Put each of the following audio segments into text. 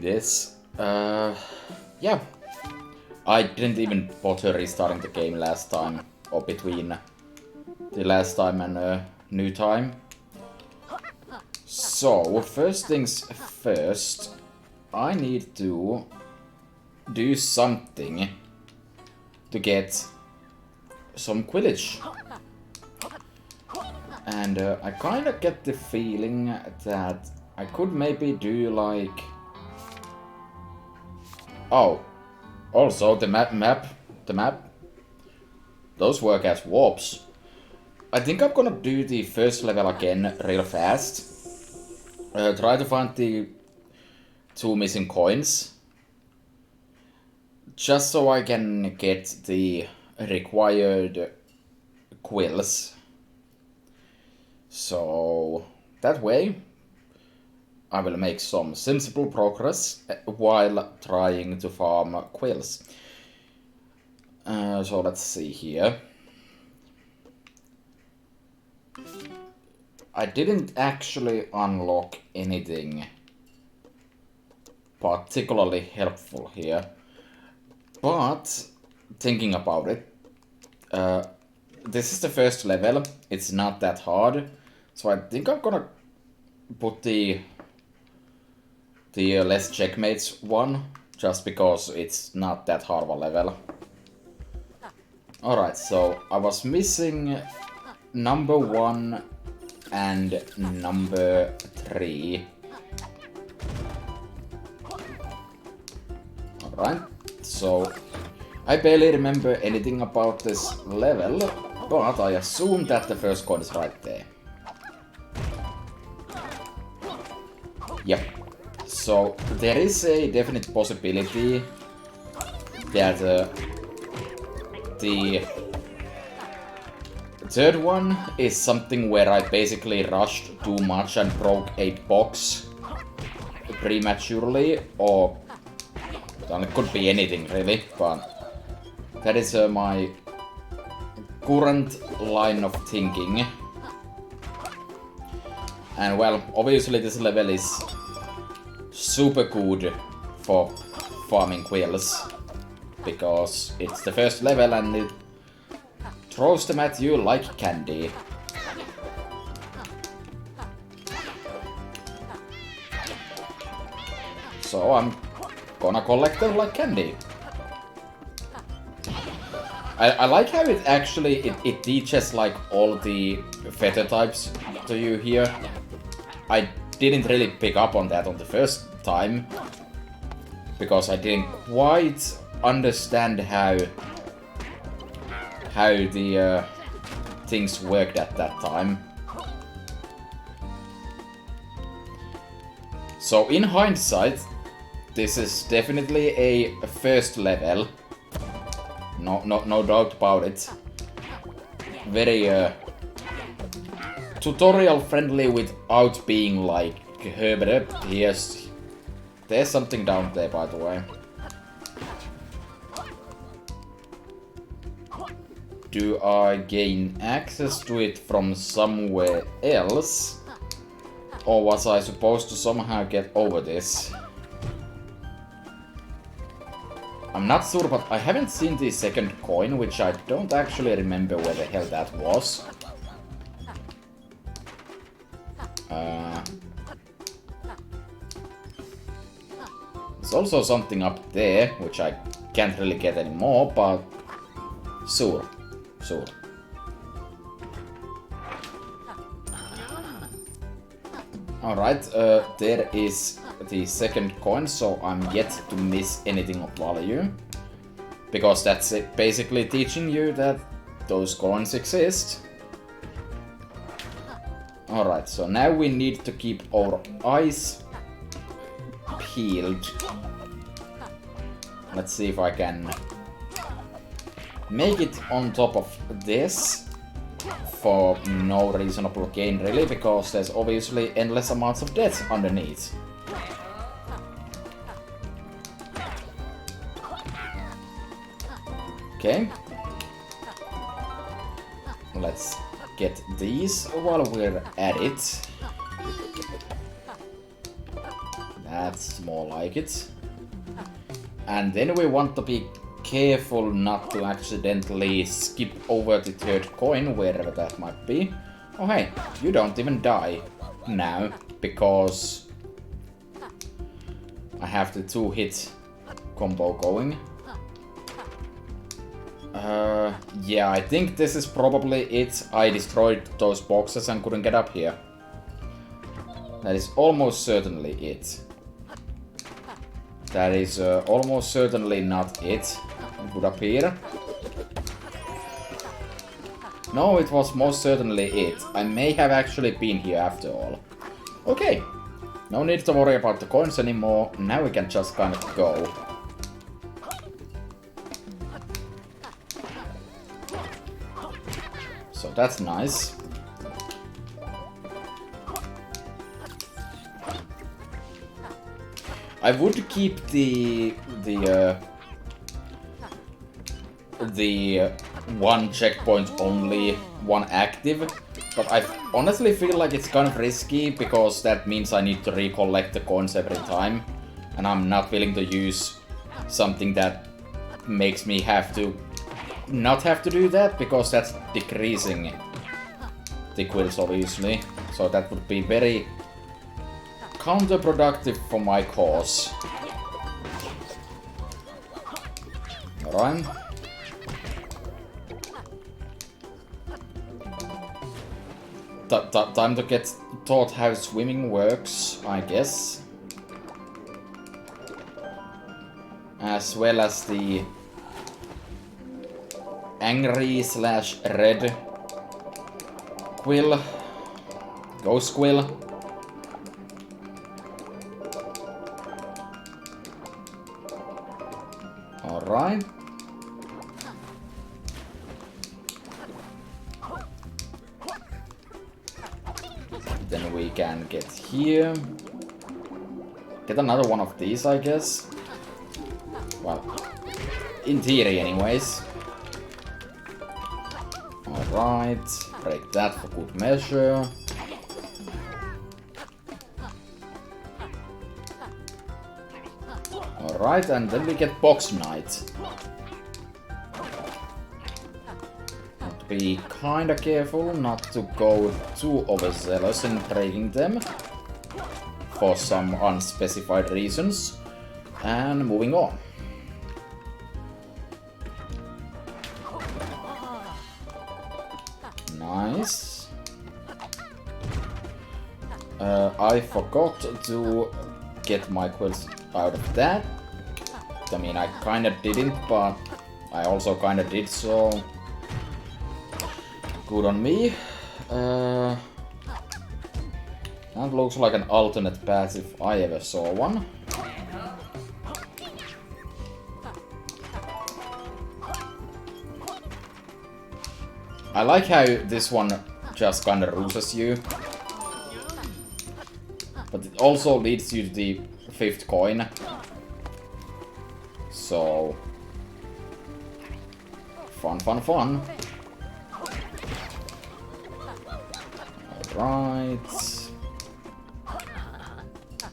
This, yeah. I didn't even bother restarting the game last time, or between the last time and new time. So, first things first, I need to do something to get some Quidditch. And I kinda get the feeling that I could maybe do like... Oh, also the map, those work as warps. I think I'm gonna do the first level again real fast. Try to find the 2 missing coins. Just so I can get the required quills. So that way I will make some sensible progress while trying to farm quills. So let's see here. I didn't actually unlock anything particularly helpful here. But thinking about it, this is the first level. It's not that hard. So I think I'm gonna put the less checkmates one, just because it's not that hard of a level. Alright, so I was missing number 1 and number 3. Alright, so I barely remember anything about this level, but I assume that the first coin is right there. Yep. So there is a definite possibility that the third one is something where I basically rushed too much and broke a box prematurely, or it could be anything really, but that is my current line of thinking. And well, obviously this level is super good for farming quills, because it's the first level and it throws them at you like candy. So I'm gonna collect them like candy. I like how it actually it teaches like all the feather types to you here. I didn't really pick up on that on the first time, because I didn't quite understand how the things worked at that time. So in hindsight, this is definitely a first level. No doubt about it. Very tutorial friendly without being like Herbert. Yes, there's something down there, by the way. Do I gain access to it from somewhere else? Or was I supposed to somehow get over this? I'm not sure, but I haven't seen the second coin, which I don't actually remember where the hell that was. There's also something up there, which I can't really get anymore, but sure. Alright, there is the second coin, so I'm yet to miss anything of value. Because that's it, basically teaching you that those coins exist. Alright, so now we need to keep our eyes peeled. Let's see if I can make it on top of this for no reasonable gain really, because there's obviously endless amounts of death underneath. Okay. Let's get these while we're at it. That That's more like it. And then we want to be careful not to accidentally skip over the third coin, wherever that might be. Oh hey, you don't even die now, because I have the 2-hit combo going. Yeah, I think this is probably it. I destroyed those boxes and couldn't get up here. That is almost certainly it. That is almost certainly not it. Good up here. No, it was most certainly it. I may have actually been here after all. Okay. No need to worry about the coins anymore. Now we can just kind of go. So that's nice. I would keep the one checkpoint only, one active, but I honestly feel like it's kind of risky because that means I need to recollect the coins every time, and I'm not willing to use something that makes me have to not have to do that, because that's decreasing the quills obviously, so that would be very counterproductive for my cause. Alright. Time to get taught how swimming works, I guess. As well as the angry/red quill. Ghost quill. Alright. Then we can get here. Get another one of these, I guess. Well, in theory anyways. Alright, break that for good measure. Alright, and then we get Box Knight. Have to be kinda careful not to go too overzealous in breaking them. For some unspecified reasons. And moving on. Nice. I forgot to get my quills out of that. I mean, I kinda didn't, but I also kinda did, so good on me. That looks like an alternate path if I ever saw one. I like how this one just kinda ruses you. But it also leads you to the 5th coin. So... Fun, fun, fun. Alright.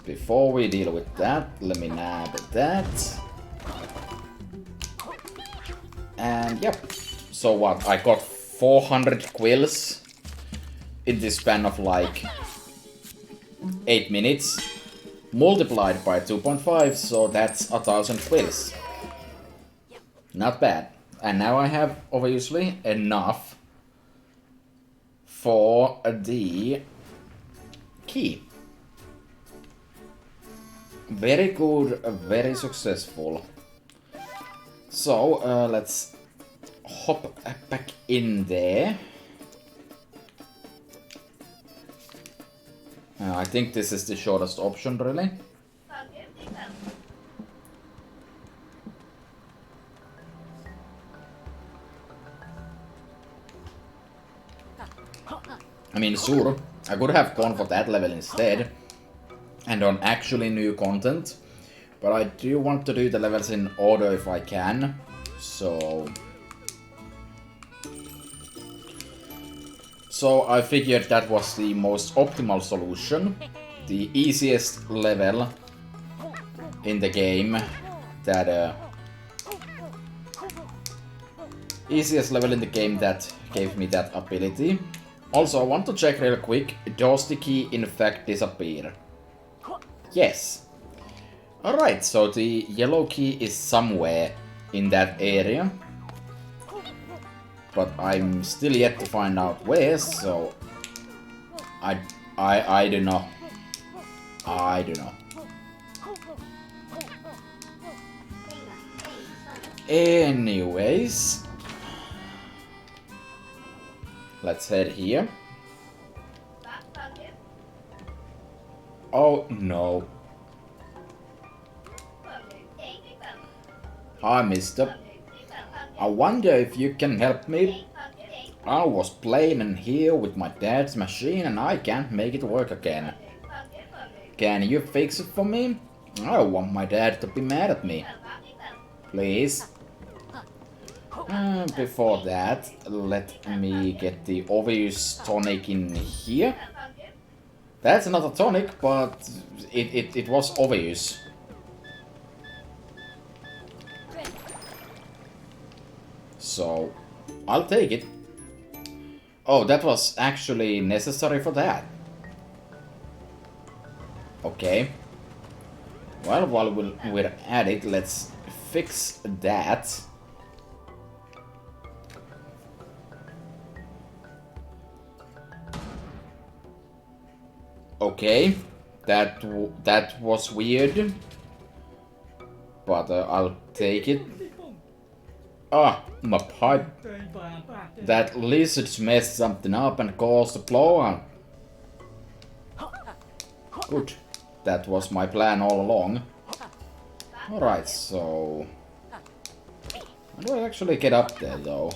Before we deal with that, let me nab that. And yep. So what? I got 400 quills in the span of like 8 minutes. Multiplied by 2.5, so that's 1,000 quills. Not bad. And now I have obviously enough for the key. Very good, very successful. So let's hop back in there. I think this is the shortest option, really. I mean, sure, I could have gone for that level instead, and on actually new content, but I do want to do the levels in order if I can, so... So I figured that was the most optimal solution, the easiest level in the game that easiest level in the game that gave me that ability. Also, I want to check real quick, does the key in fact disappear? Yes. Alright, so the yellow key is somewhere in that area. But I'm still yet to find out where, so I don't know. I don't know. Anyways, let's head here. Oh no. Hi, mister. I wonder if you can help me. I was playing in here with my dad's machine and I can't make it work again. Can you fix it for me? I don't want my dad to be mad at me. Please. Before that, let me get the obvious tonic in here. That's not a tonic, but it was obvious. So, I'll take it. Oh, that was actually necessary for that. Okay. Well, while we're at it, let's fix that. Okay, that was weird, but I'll take it. Ah, my pipe. That lizard messed something up and caused a blowout. Good. That was my plan all along. Alright, so... how do I actually get up there, though?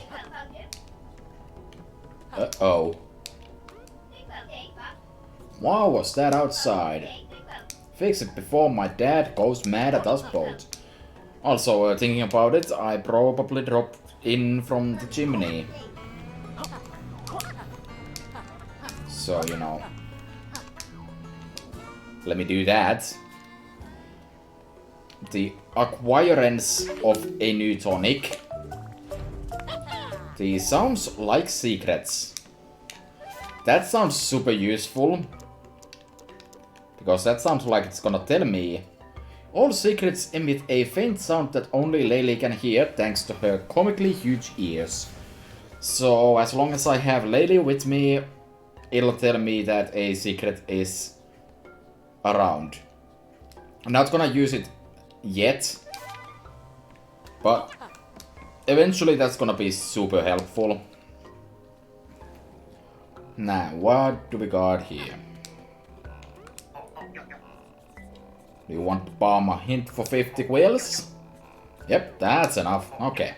Uh-oh. Why was that outside? Fix it before my dad goes mad at us both. Also, thinking about it, I probably dropped in from the chimney. So, you know. Let me do that. The acquirance of a new tonic. These sounds like secrets. That sounds super useful. Because that sounds like it's gonna tell me. All secrets emit a faint sound that only Laylee can hear thanks to her comically huge ears. So as long as I have Laylee with me, it'll tell me that a secret is around. I'm not gonna use it yet, but eventually that's gonna be super helpful. Now, what do we got here? Do you want to palm a hint for 50 quills? Yep, that's enough. Okay.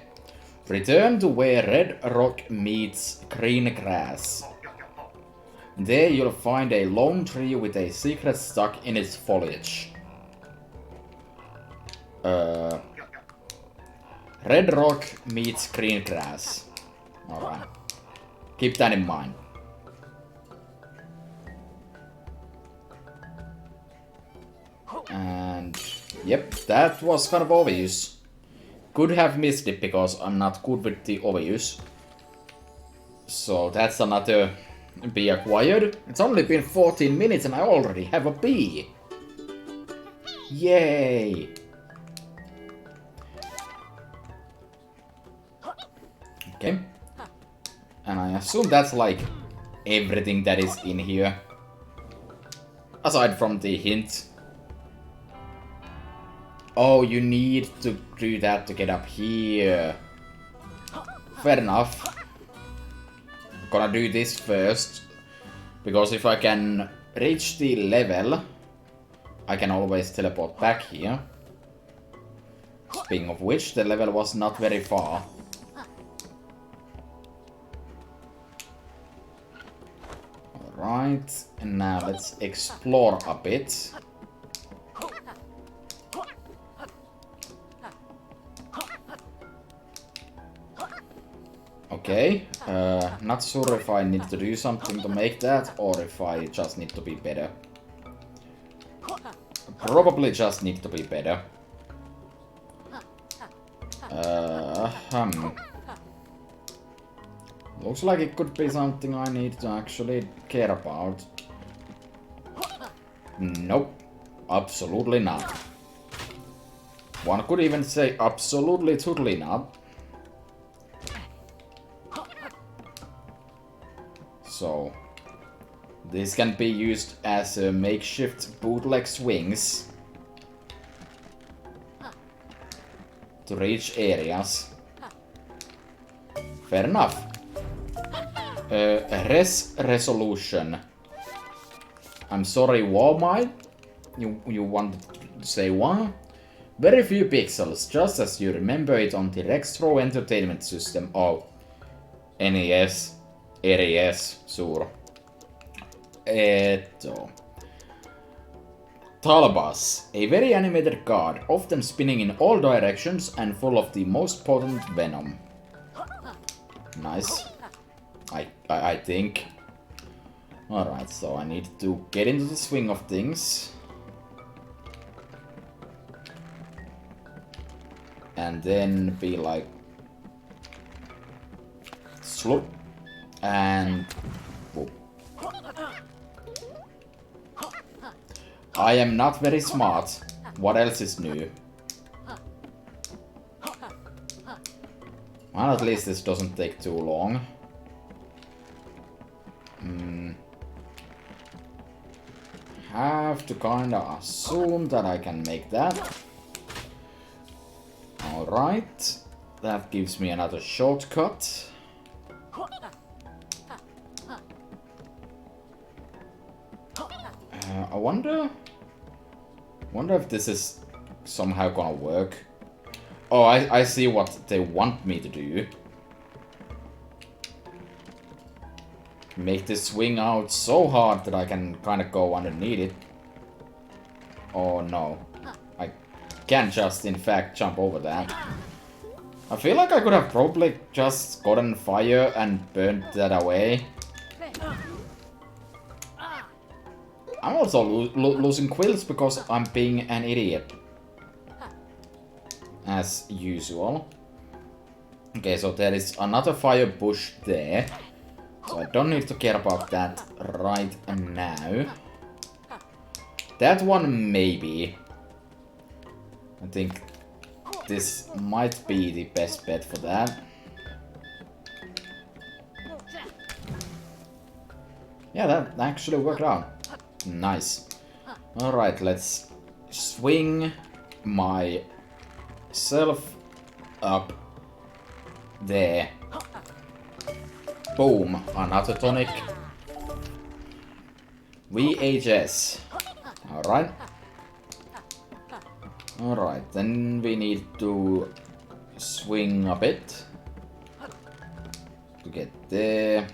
Return to where red rock meets green grass. There you'll find a lone tree with a secret stuck in its foliage. Red rock meets green grass. Alright. Keep that in mind. And yep, that was kind of obvious. Could have missed it because I'm not good with the obvious. So that's another bee acquired. It's only been 14 minutes and I already have a bee. Yay! Okay. And I assume that's like everything that is in here. Aside from the hint. Oh, you need to do that to get up here. Fair enough. I'm gonna do this first. Because if I can reach the level, I can always teleport back here. Speaking of which, the level was not very far. Alright, and now let's explore a bit. Okay, not sure if I need to do something to make that, or if I just need to be better. probably just need to be better. Looks like it could be something I need to actually care about. Nope. Absolutely not. One could even say absolutely totally not. So, this can be used as a makeshift bootleg swings to reach areas. Fair enough. Resolution. I'm sorry, what? You wanted to say what? Very few pixels, just as you remember it on the Rextro Entertainment System. Oh, NES, RES, sure. Talbas, a very animated card, often spinning in all directions and full of the most potent venom. Nice. I think. Alright, so I need to get into the swing of things. And then be like... slow. And... whoop. I am not very smart. What else is new? Well, at least this doesn't take too long. Have to kinda assume that I can make that. Alright. That gives me another shortcut. I wonder if this is somehow gonna work. Oh, I see what they want me to do. Make this swing out so hard that I can kind of go underneath it. Oh no. I can't just, in fact, jump over that. I feel like I could have probably just gotten fire and burned that away. I'm also losing quills because I'm being an idiot. As usual. Okay, so there is another fire bush there. So I don't need to care about that right now. That one maybe. I think this might be the best bet for that. Yeah, that actually worked out. Nice. Alright, let's swing myself up there. Boom, another tonic. VHS. Alright. Alright, then we need to swing a bit to get there.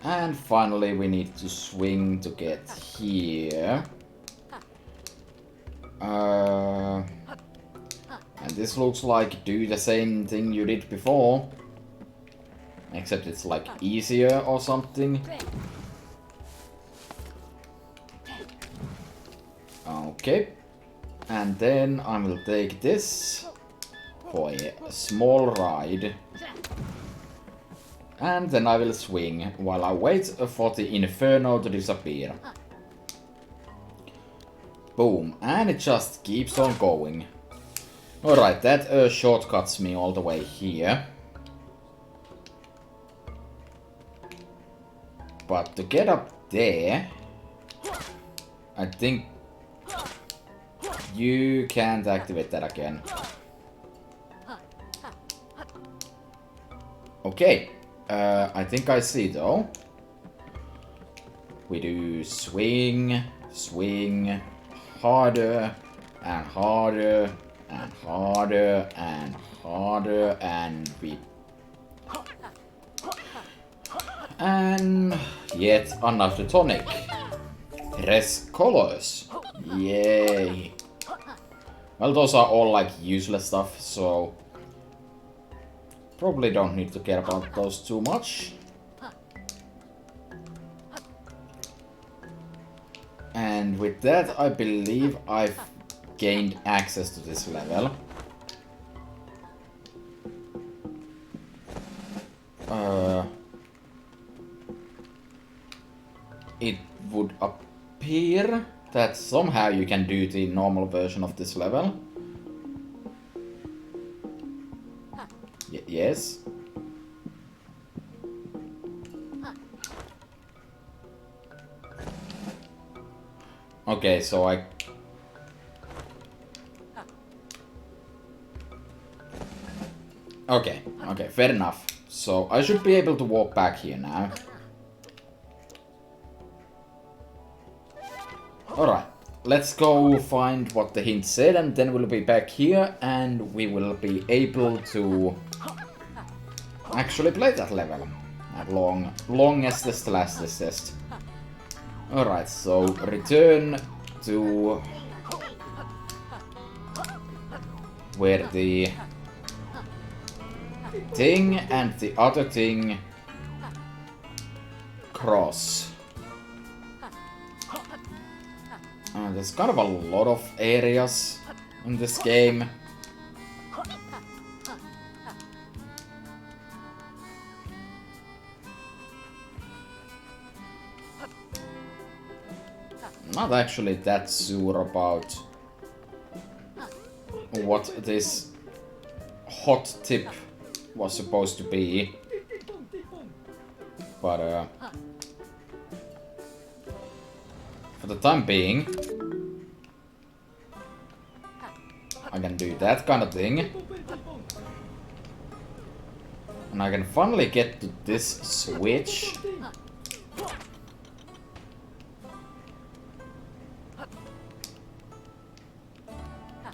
And finally we need to swing to get here. And this looks like do the same thing you did before. Except it's like easier or something. Okay. And then I will take this for a small ride. And then I will swing while I wait for the inferno to disappear. Boom. And it just keeps on going. Alright, that shortcuts me all the way here. But to get up there, I think you can't activate that again. Okay, I think I see though. We do swing, swing, harder, and harder, and harder, and harder, and we... And yet another tonic. Res colors. Yay. Well, those are all like useless stuff, so probably don't need to care about those too much. And And with that, I believe I've gained access to this level. It would appear that somehow you can do the normal version of this level. Yes. Okay, so Okay, fair enough. So I should be able to walk back here now. Alright, let's go find what the hint said and then we'll be back here and we will be able to actually play that level. As long as this lasts this test. Alright, so return to where the thing and the other thing cross. There's kind of a lot of areas in this game. Not actually that sure about what this hot tip was supposed to be, but for the time being I can do that kind of thing and I can finally get to this switch.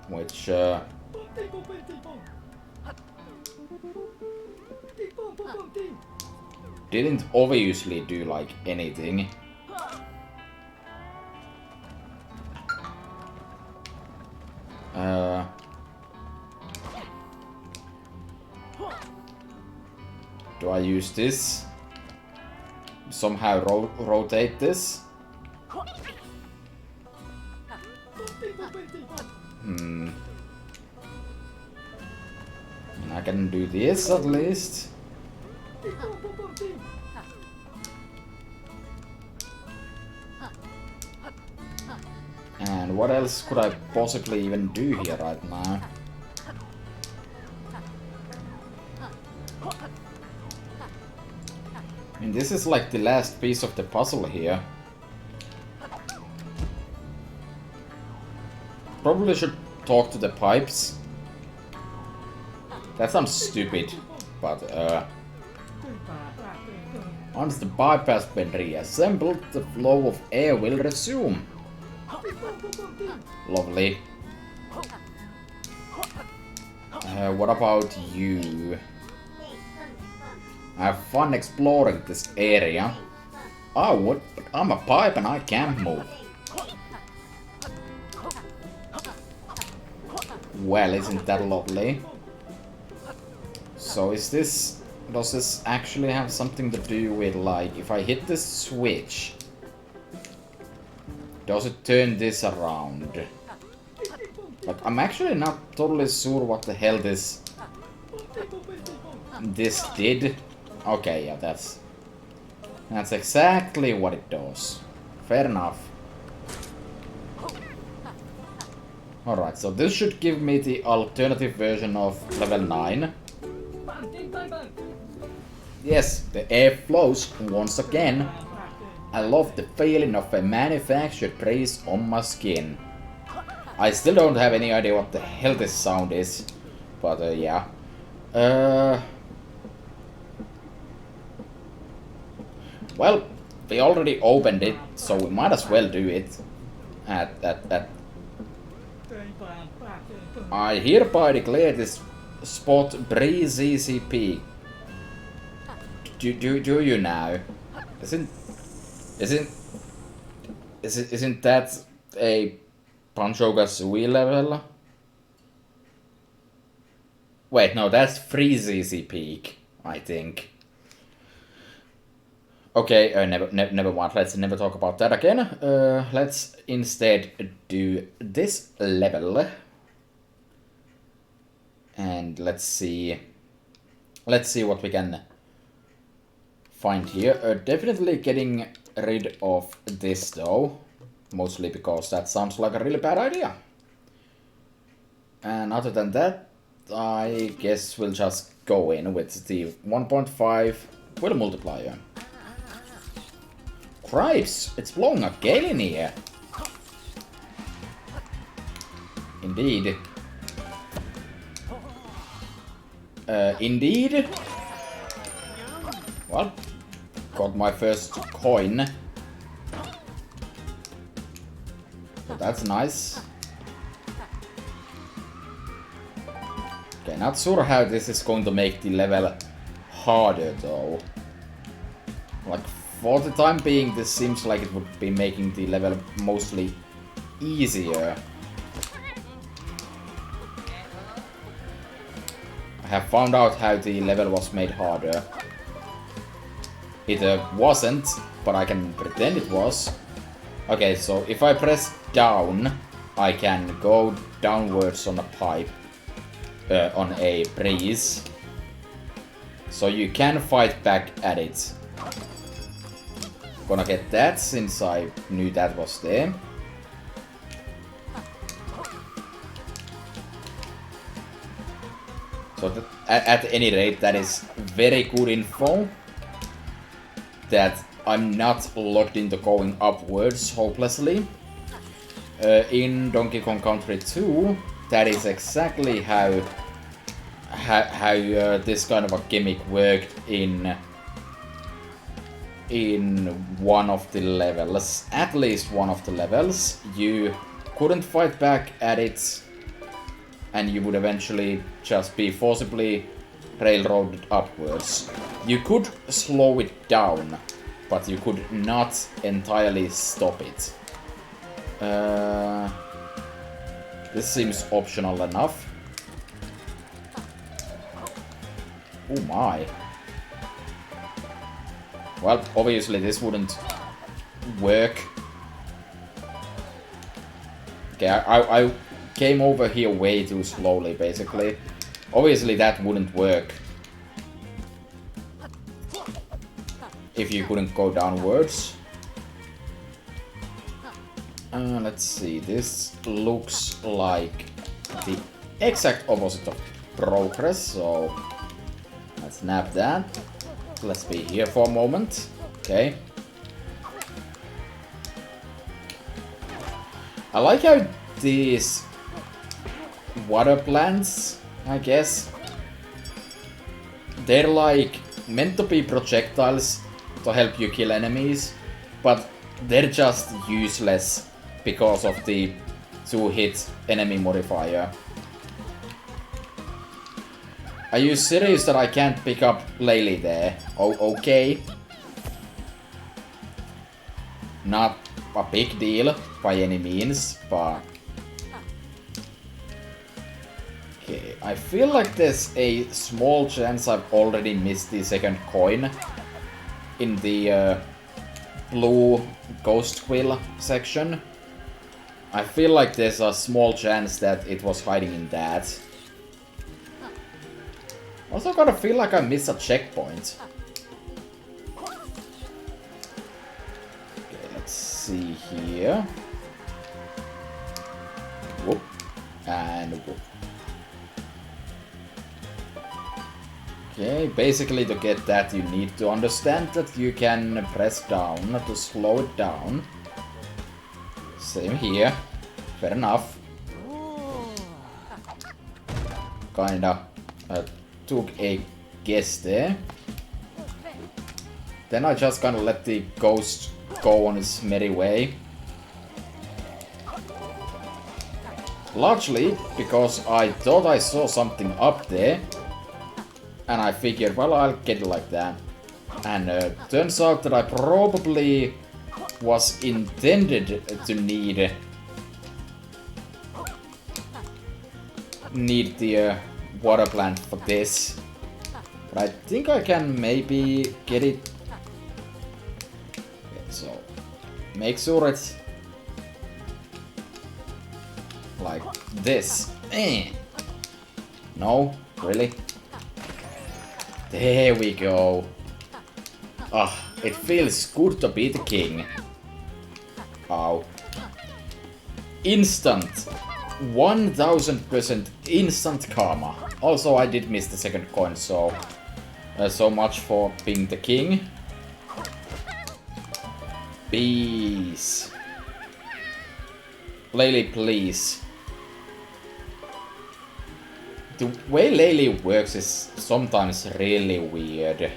Which didn't obviously do like anything. Do I use this? Somehow rotate this? And I can do this at least. And what else could I possibly even do here right now? I mean, this is like the last piece of the puzzle here. Probably should talk to the pipes. That sounds stupid, but once the pipe has been reassembled, the flow of air will resume. Lovely. What about you? Have fun exploring this area. I would, but I'm a pipe and I can't move. Well, isn't that lovely? So is this... does this actually have something to do with, like, if I hit this switch, does it turn this around? Like, I'm actually not totally sure what the hell this did. Okay, yeah, that's exactly what it does. Fair enough. Alright, so this should give me the alternative version of level 9. Yes, the air flows once again. I love the feeling of a manufactured breeze on my skin. I still don't have any idea what the hell this sound is, but yeah. Well, we already opened it, so we might as well do it. I hereby declare this spot Breezy CP. Do you now? Isn't that a Banjo-Kazooie level? Wait, no, that's Freezy Peak, I think. Okay, never mind. Let's never talk about that again. Let's instead do this level. And let's see what we can find here. Definitely getting rid of this though. Mostly because that sounds like a really bad idea. And other than that, I guess we'll just go in with the 1.5 will multiplier. Cripes, it's blowing a gale in here. Indeed. Indeed. Well, got my first coin. So that's nice. Okay, not sure how this is going to make the level harder though. Like, for the time being, this seems like it would be making the level mostly easier. I have found out how the level was made harder. It wasn't, but I can pretend it was. Okay, so if I press down, I can go downwards on a pipe, on a breeze. So you can fight back at it. Gonna get that since I knew that was there. So that, at any rate, that is very good info. That I'm not locked into going upwards hopelessly. In Donkey Kong Country 2, that is exactly how this kind of a gimmick worked in one of the levels. At least one of the levels. You couldn't fight back at it, and you would eventually just be forcibly railroaded upwards. You could slow it down, but you could not entirely stop it. This seems optional enough. Oh my. Well, obviously this wouldn't work. Okay, I came over here way too slowly, basically. Obviously that wouldn't work if you couldn't go downwards. Let's see, this looks like the exact opposite of progress, so let's snap that. Let's be here for a moment. Okay. I like how these water plants, I guess, they're like meant to be projectiles to help you kill enemies, but they're just useless because of the 2-hit enemy modifier. Are you serious that I can't pick up Laylee there? Oh, okay. Not a big deal by any means, but... Okay, I feel like there's a small chance I've already missed the second coin in the blue ghost quill section. I feel like there's a small chance that it was hiding in that. Also gotta feel like I missed a checkpoint. Okay, let's see here. Whoop. And whoop. Okay, basically to get that you need to understand that you can press down to slow it down. Same here. Fair enough. Kinda took a guess there. Then I just kinda let the ghost go on his merry way. Largely because I thought I saw something up there. And I figured, well, I'll get it like that. And turns out that I probably was intended to need the water plant for this. But I think I can maybe get it Make sure it's like this. No, really? There we go. Ah, it feels good to be the king. Ow. Instant. 1000% instant karma. Also, I did miss the second coin, so... so much for being the king. Peace. Laylee, please. The way Laylee works is sometimes really weird.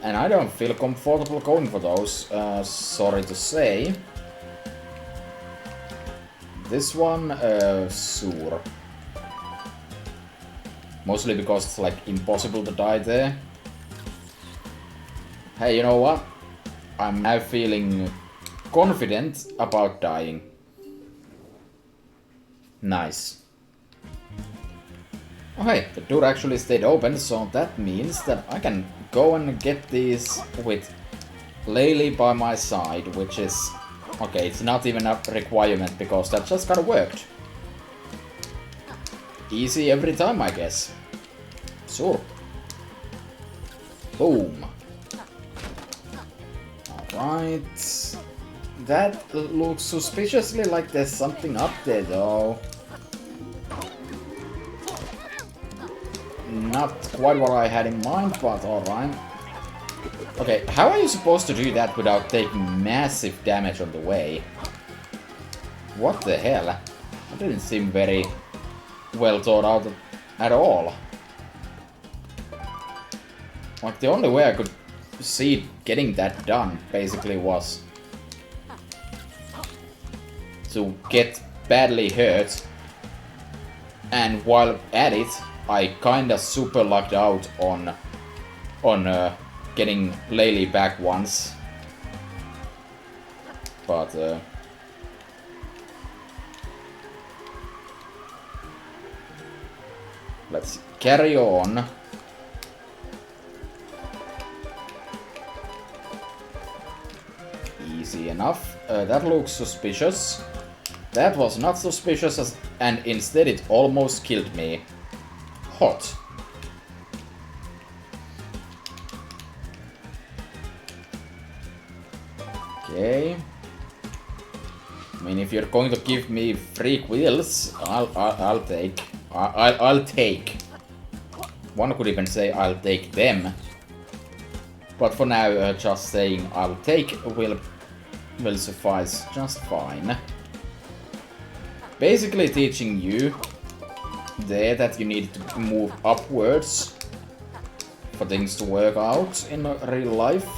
And I don't feel comfortable going for those, sorry to say. This one, sure. Mostly because it's like impossible to die there. Hey, you know what? I'm now feeling confident about dying. Nice. Okay, the door actually stayed open, so that means that I can go and get these with Laylee by my side, which is... Okay, it's not even a requirement, because that just kinda worked. Easy every time, I guess. Sure. Boom. Alright. That looks suspiciously like there's something up there, though. Not quite what I had in mind, but alright. Okay, how are you supposed to do that without taking massive damage on the way? What the hell? That didn't seem very well thought out at all. Like, the only way I could see getting that done, basically, was to get badly hurt. And while at it, I kinda super lucked out on getting Laylee back once. But, let's carry on. Easy enough. That looks suspicious. That was not suspicious, and instead it almost killed me. Hot. Okay. I mean, if you're going to give me free quills, I'll take. I'll take. One could even say I'll take them. But for now, just saying I'll take will suffice just fine. Basically teaching you there that you need to move upwards for things to work out in real life.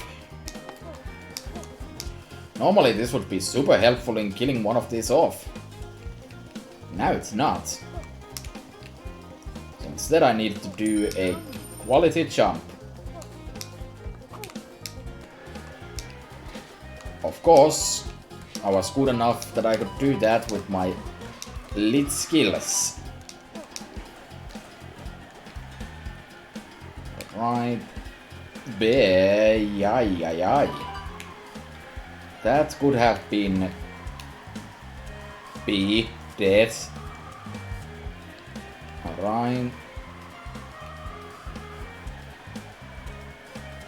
Normally this would be super helpful in killing one of these off. Now it's not. So instead I need to do a quality jump. Of course, I was good enough that I could do that with my lit skills. Right. That could have been B dead. Alright.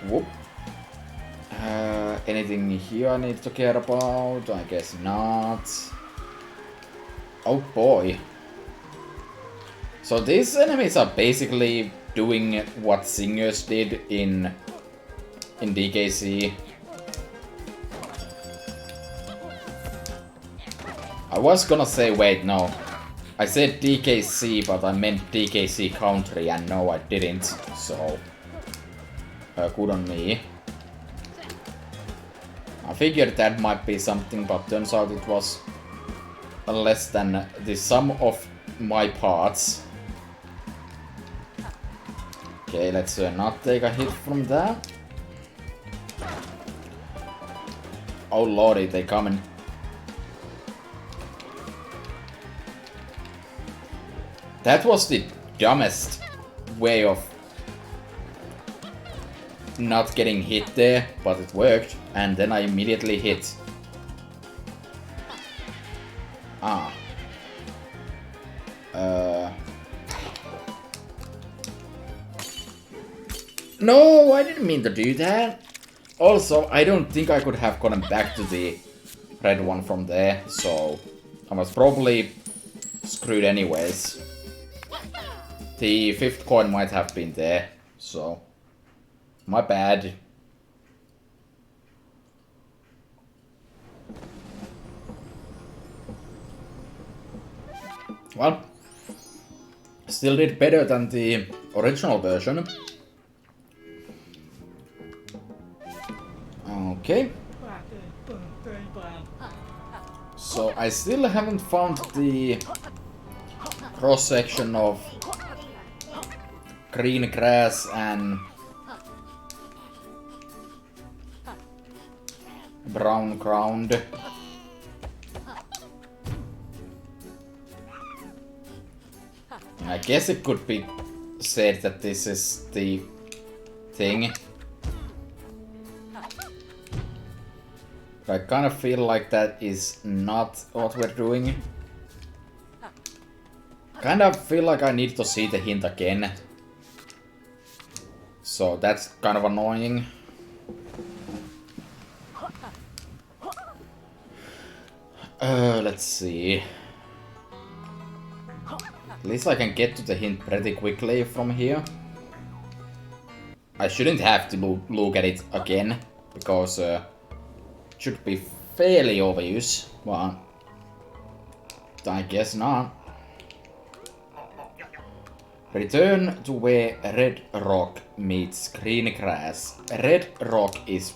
Whoop. Anything here I need to care about? I guess not. Oh boy. So these enemies are basically doing what singers did in DKC. I was gonna say, wait, no. I said DKC, but I meant DKC country, and no, I didn't. So, good on me. I figured that might be something, but turns out it was less than the sum of my parts. Okay, let's not take a hit from that. Oh lordy, they coming. That was the dumbest way of not getting hit there, but it worked, and then I immediately hit Ah. No, I didn't mean to do that. Also, I don't think I could have gotten back to the red one from there, so I was probably screwed anyways. The 5th coin might have been there, so my bad. Well, still did better than the original version. Okay. So I still haven't found the cross-section of green grass and brown ground. I guess it could be said that this is the thing. But I kind of feel like that is not what we're doing. Kind of feel like I need to see the hint again. So that's kind of annoying. Let's see. At least I can get to the hint pretty quickly from here. I shouldn't have to look at it again, because it should be fairly obvious, but I guess not. Return to where red rock meets green grass. Red rock is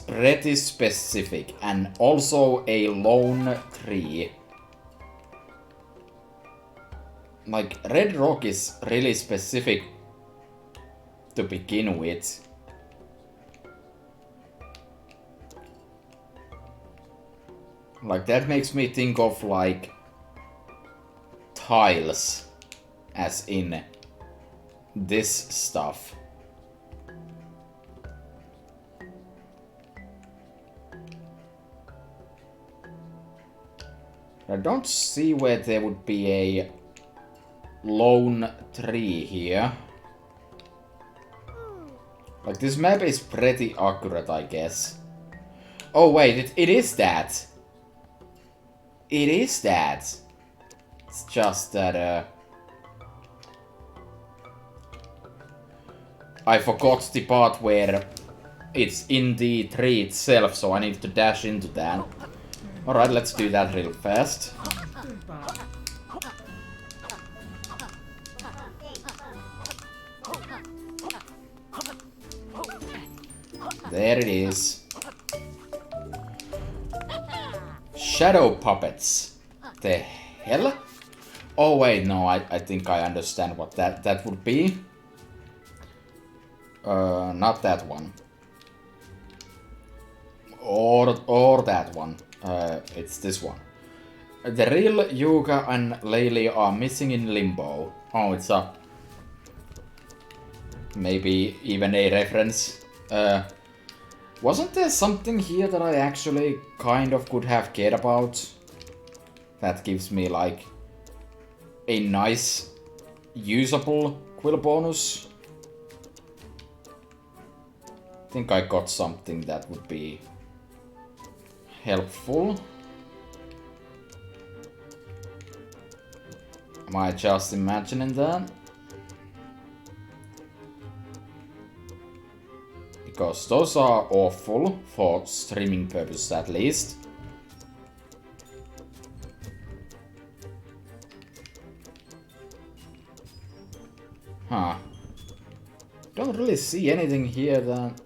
pretty specific, and also a lone tree. Like, red rock is really specific to begin with. Like, that makes me think of, like, tiles, as in this stuff. I don't see where there would be a lone tree here. Like, this map is pretty accurate, I guess. Oh wait, it is that. It is that. It's just that, I forgot the part where it's in the tree itself, so I need to dash into that. Alright, let's do that real fast. There it is. Shadow puppets. The hell? Oh wait, no, I think I understand what that would be. Not that one. Or that one. It's this one. The real Yooka and Laylee are missing in limbo. Oh, it's a... maybe even a reference. Wasn't there something here that I actually kind of could have cared about? That gives me, like, a nice, usable quill bonus. I think I got something that would be helpful. Am I just imagining that? Because those are awful, for streaming purposes at least. Huh. Don't really see anything here that...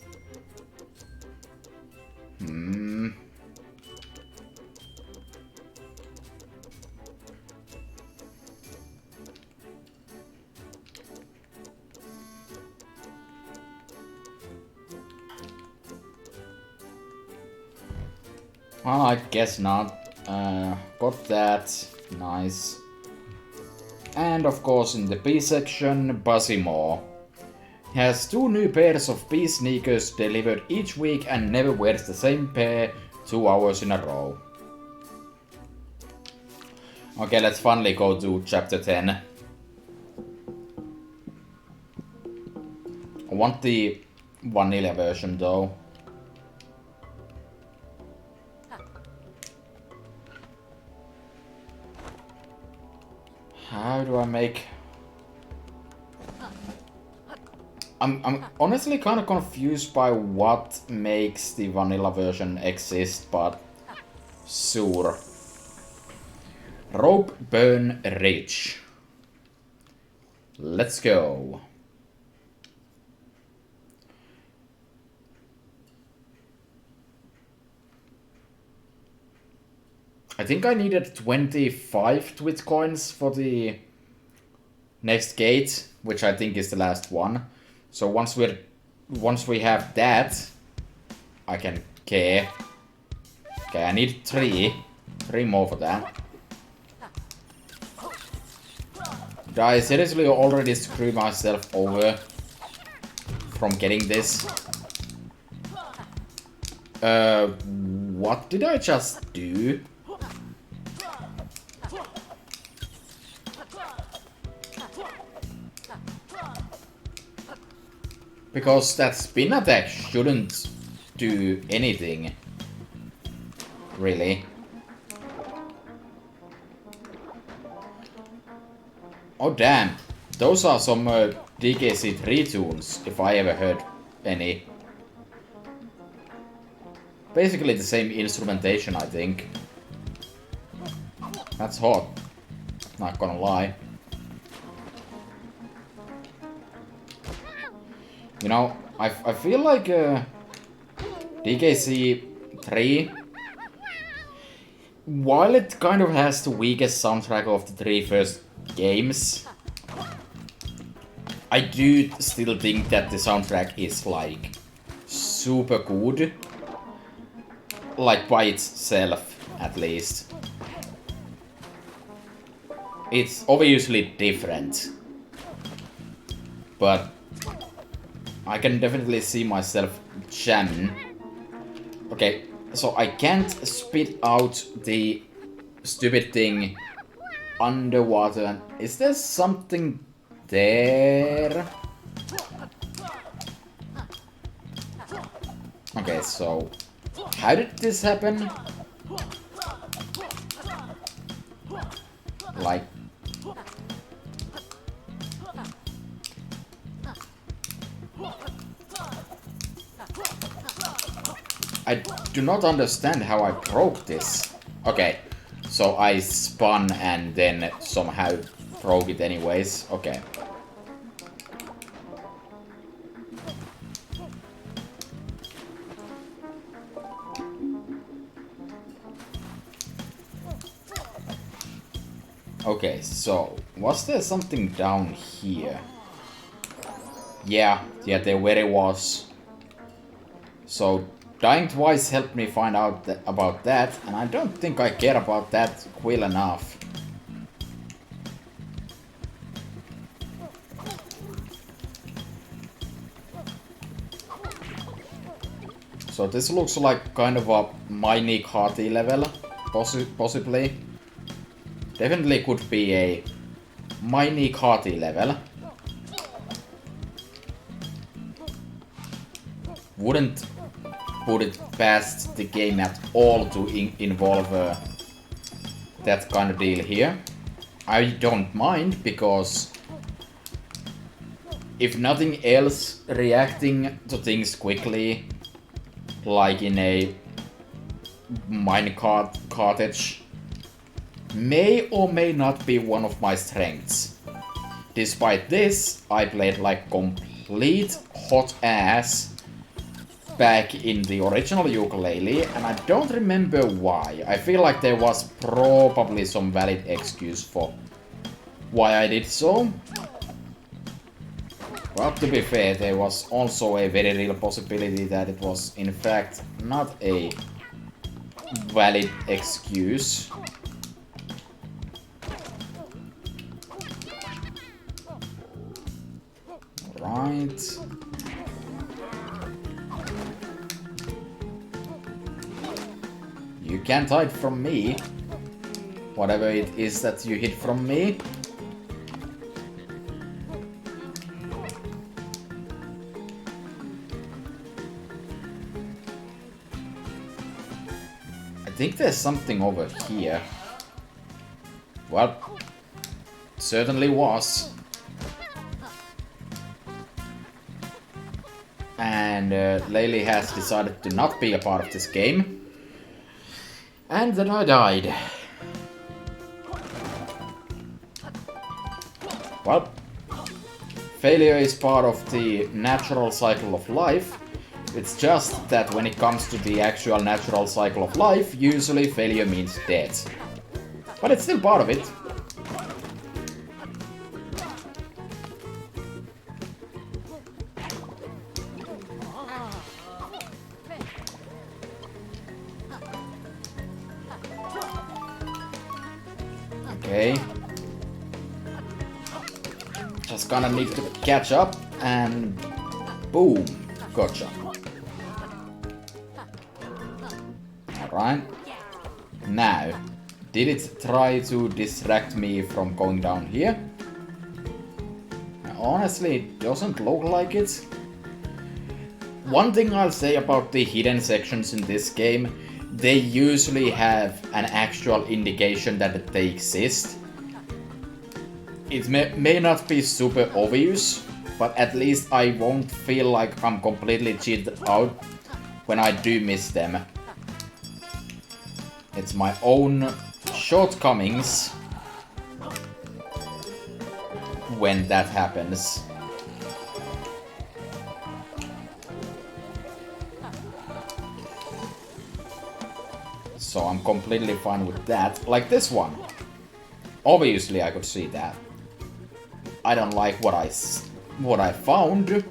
Well, I guess not. Got that. Nice. And of course in the B section, Buzzymore. He has 2 new pairs of B sneakers delivered each week and never wears the same pair 2 hours in a row. Okay, let's finally go to chapter 10. I want the vanilla version though. How do I make... I'm honestly kind of confused by what makes the vanilla version exist, but sure. Rope Burn Ridge. Let's go. I think I needed 25 Twit coins for the next gate, which I think is the last one. So once we have that, I can care. Okay, I need 3 more for that. Did I seriously already screw myself over from getting this? What did I just do? Because that spin attack shouldn't do anything. Really. Oh damn. Those are some DKC3 tunes, if I ever heard any. Basically the same instrumentation, I think. That's hot. Not gonna lie. You know, I feel like DKC3, while it kind of has the weakest soundtrack of the 3 first games, I do still think that the soundtrack is like super good. Like by itself, at least. It's obviously different, but I can definitely see myself jamming. Okay, so I can't spit out the stupid thing underwater. Is there something there? Okay, so how did this happen? Like... I do not understand how I broke this. Okay, so I spun and then somehow broke it anyways. Okay. Okay, so was there something down here? Yeah, there very was. So dying twice helped me find out about that, and I don't think I care about that quill enough. So this looks like kind of a mini Hearty level, possibly. Definitely could be a mini Hearty level. Wouldn't put it past the game at all to involve that kind of deal here. I don't mind, because if nothing else, reacting to things quickly, like in a minecart cottage, may or may not be one of my strengths. Despite this, I played like complete hot ass back in the original Yooka-Laylee, and I don't remember why. I feel like there was probably some valid excuse for why I did so. Well, to be fair, there was also a very real possibility that it was in fact not a valid excuse. Right. You can't hide from me. whatever it is that you hid from me. I think there's something over here. Well, certainly was. And Laylee has decided to not be a part of this game. And then I died. Well, failure is part of the natural cycle of life. It's just that when it comes to the actual natural cycle of life, usually failure means death. But it's still part of it. Okay. Just gonna need to catch up and boom, gotcha. Alright. Now, did it try to distract me from going down here? Honestly, it doesn't look like it. One thing I'll say about the hidden sections in this game, they usually have an actual indication that they exist. It may not be super obvious, but at least I won't feel like I'm completely cheated out when I do miss them. It's my own shortcomings when that happens. So I'm completely fine with that. Like this one. Obviously I could see that. I don't like what I found,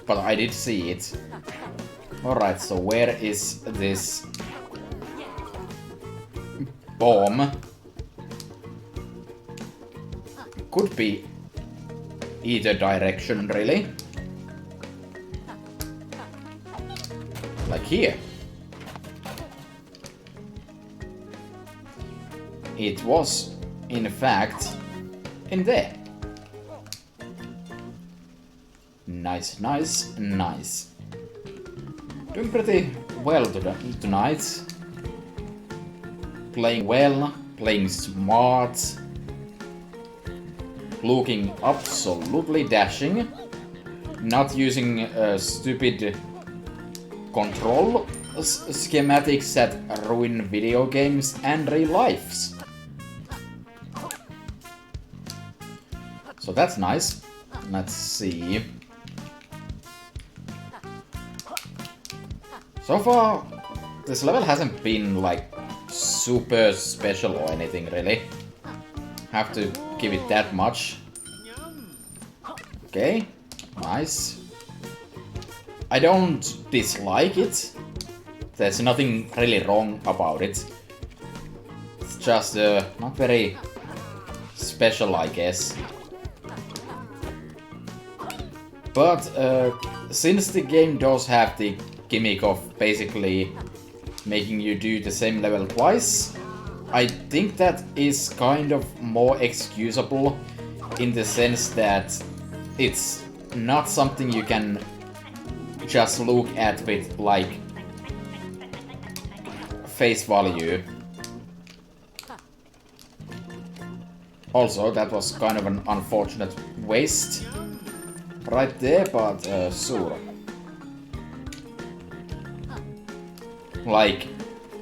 but I did see it. Alright, so where is this bomb? Could be either direction, really. Like here. It was, in fact, in there. Nice, nice, nice. Doing pretty well tonight. Playing well, playing smart. Looking absolutely dashing. Not using stupid control schematics that ruin video games and real lives. So that's nice. Let's see. So far, this level hasn't been like super special or anything really. Have to give it that much. Okay, nice. I don't dislike it. There's nothing really wrong about it. It's just not very special, I guess. But since the game does have the gimmick of basically making you do the same level twice, I think that is kind of more excusable in the sense that it's not something you can just look at with like face value. Also, that was kind of an unfortunate waste right there, but sure. Like,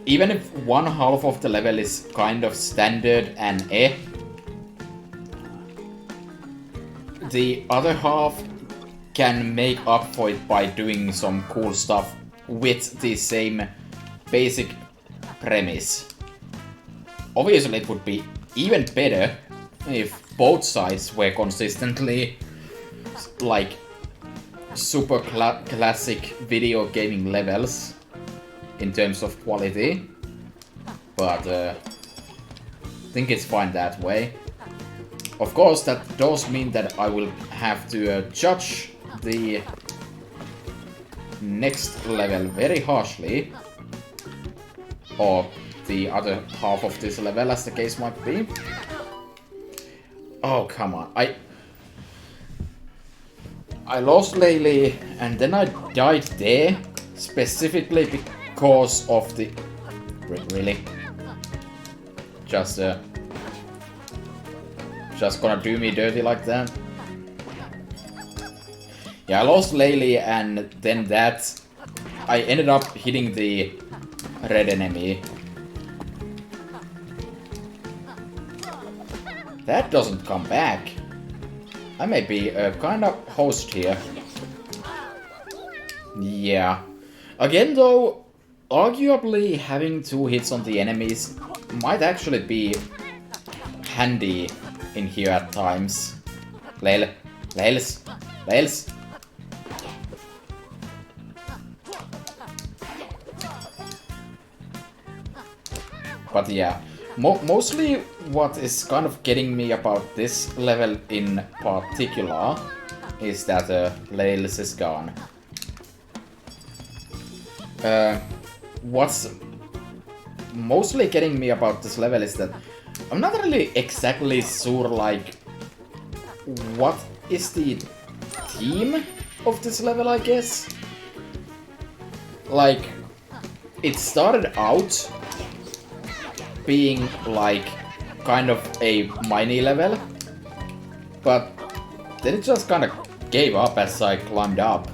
even if one half of the level is kind of standard and the other half can make up for it by doing some cool stuff with the same basic premise. Obviously, it would be even better if both sides were consistently like super classic video gaming levels in terms of quality, but I think it's fine that way. Of course, that does mean that I will have to judge the next level very harshly, or the other half of this level, as the case might be. Oh, come on. I lost Laylee, and then I died there, specifically because of the... Really? Just gonna do me dirty like that? Yeah, I lost Laylee, and then that... I ended up hitting the red enemy. That doesn't come back. I may be a kind of host here. Yeah. Again though, arguably having 2 hits on the enemies might actually be handy in here at times. Lails. But yeah, mostly what is kind of getting me about this level in particular is that Lails is gone. What's mostly getting me about this level is that I'm not really exactly sure, like, what is the theme of this level, I guess? Like, it started out being like kind of a mini level, but then it just kind of gave up as I climbed up.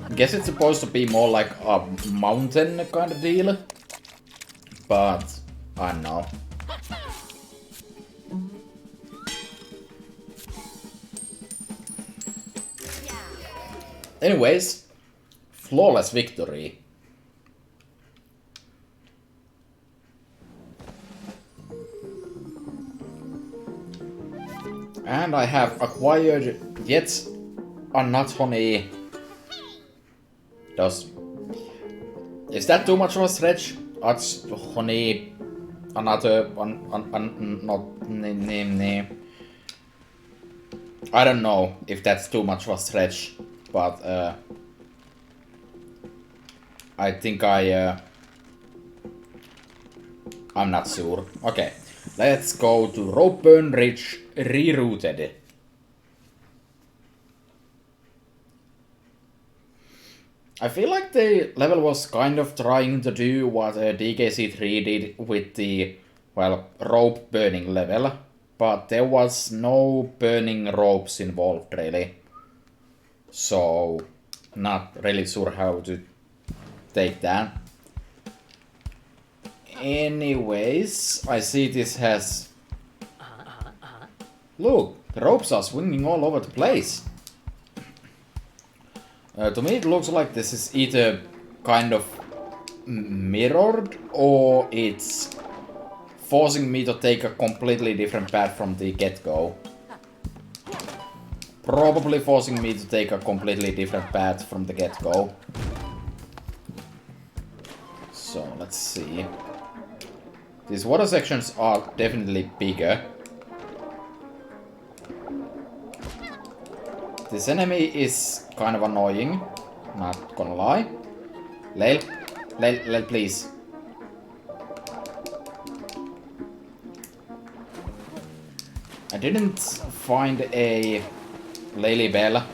I guess it's supposed to be more like a mountain kind of deal, but I don't know. Anyways, flawless victory. And I have acquired yet anatomy. Is that too much of a stretch? Honey, another I don't know if that's too much of a stretch, but I think I'm not sure. Okay, let's go to Ropeburn Ridge Rerouted. I feel like the level was kind of trying to do what DKC3 did with the, well, rope burning level, but there was no burning ropes involved really. So, not really sure how to take that. Anyways, I see this has... Look, the ropes are swinging all over the place. To me it looks like this is either kind of mirrored or it's forcing me to take a completely different path from the get-go. Probably forcing me to take a completely different path from the get-go. So, let's see. These water sections are definitely bigger. This enemy is kind of annoying, not gonna lie. Lail, please. I didn't find a Laylee Bell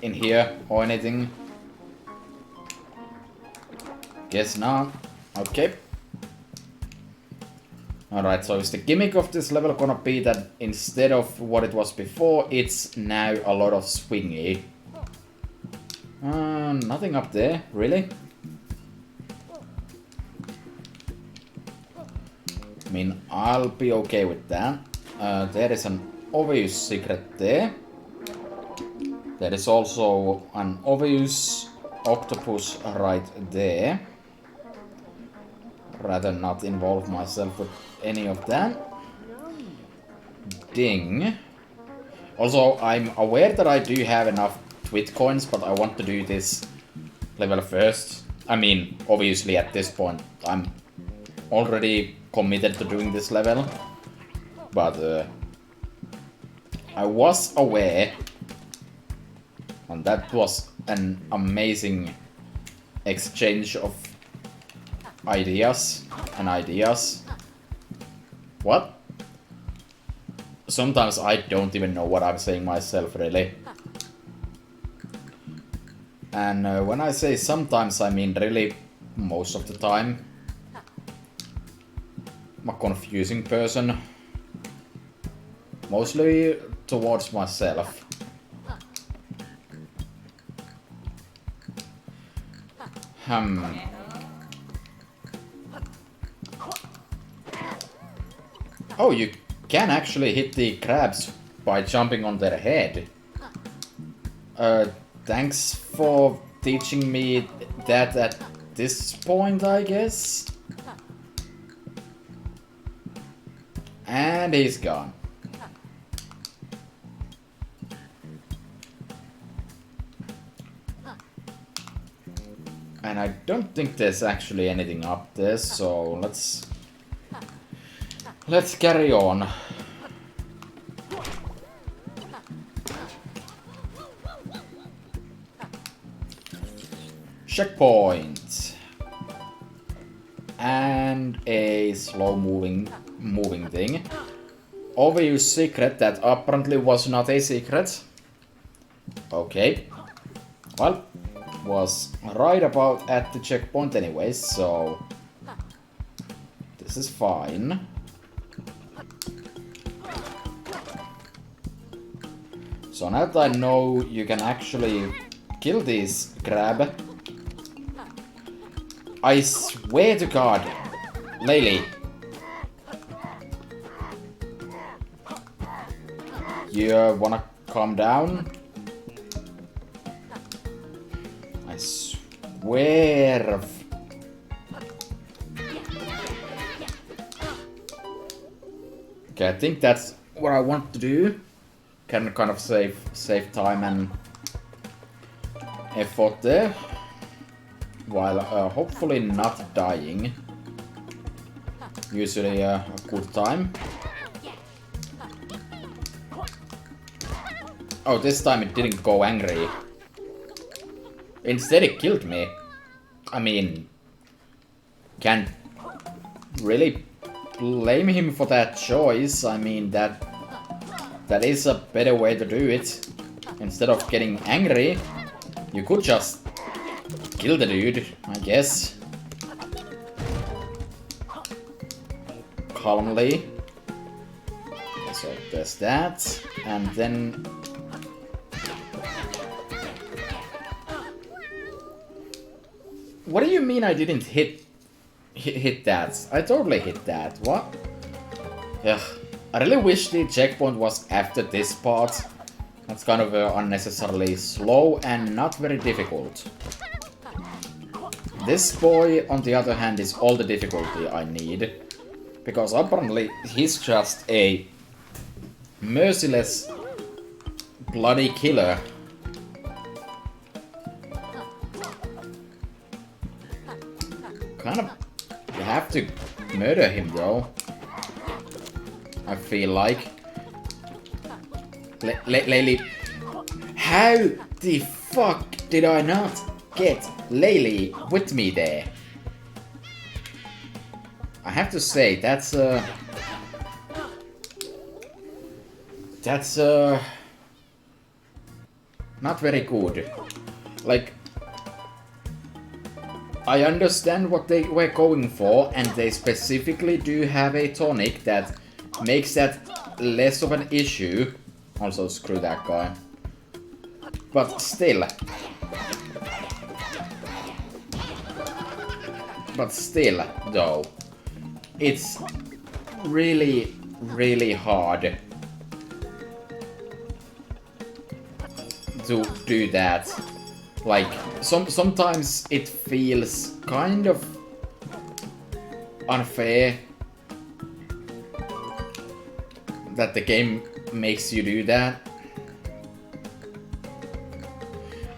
in here or anything. Guess not. Okay. Alright, so is the gimmick of this level gonna be that instead of what it was before, it's now a lot of swingy? Nothing up there, really? I mean, I'll be okay with that. There is an obvious secret there. There is also an obvious octopus right there. Rather not involve myself with any of that. Ding. Also, I'm aware that I do have enough Twit coins, but I want to do this level first. I mean, obviously at this point, I'm already committed to doing this level. But I was aware, and that was an amazing exchange of ideas and ideas. What? Sometimes I don't even know what I'm saying myself, really. And when I say sometimes, I mean really most of the time. I'm a confusing person. Mostly towards myself. Oh, you can actually hit the crabs by jumping on their head. Thanks for teaching me that at this point, I guess. And he's gone. And I don't think there's actually anything up there, so let's carry on. Checkpoint. And a slow moving thing. Overused secret that apparently was not a secret. Okay. Well, was right about at the checkpoint anyway, so this is fine. So now that I know you can actually kill this crab, I swear to God, Laylee, you wanna calm down? I swear. Okay, I think that's what I want to do. Can kind of save time and effort there, while hopefully not dying. Usually a good time. Oh, this time it didn't go angry. Instead it killed me. I mean, can't really blame him for that choice. I mean, that is a better way to do it. Instead of getting angry, you could just kill the dude, I guess. Calmly. So there's that. And then... What do you mean I didn't hit that? I totally hit that. What? Ugh. I really wish the checkpoint was after this part. That's kind of unnecessarily slow and not very difficult. This boy, on the other hand, is all the difficulty I need. Because apparently he's just a merciless, bloody killer. Kind of you have to murder him though. I feel like. Laylee. How the fuck did I not get Laylee with me there? I have to say, that's not very good. Like, I understand what they were going for, and they specifically do have a tonic that makes that less of an issue. Also, screw that guy. But still. Though. It's really, really hard to do that. Like, sometimes it feels kind of unfair that the game makes you do that.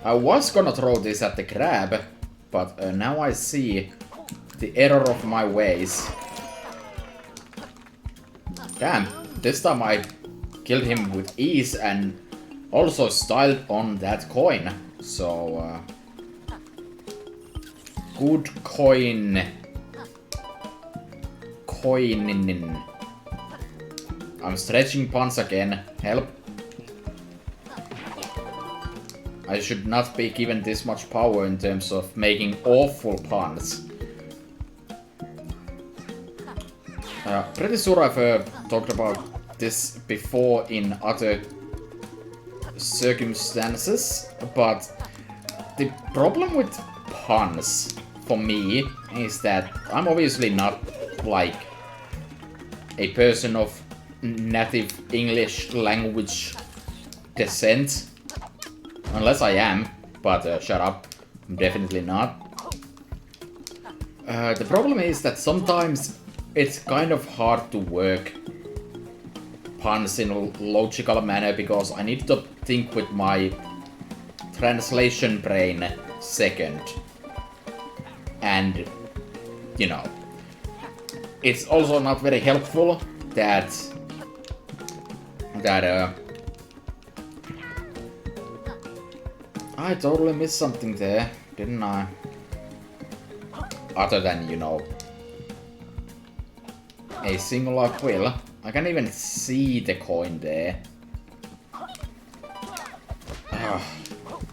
I was gonna throw this at the crab, but now I see the error of my ways. Damn, this time I killed him with ease and also styled on that coin. So, good coin. coin. I'm stretching puns again. Help. I should not be given this much power in terms of making awful puns. Pretty sure I've talked about this before in other circumstances, but the problem with puns for me is that I'm obviously not like a person of native English language descent. Unless I am, but shut up, I'm definitely not. The problem is that sometimes it's kind of hard to work puns in a logical manner because I need to think with my translation brain second. And, you know, it's also not very helpful that I totally missed something there, didn't I? Other than, you know, a singular quill. I can't even see the coin there.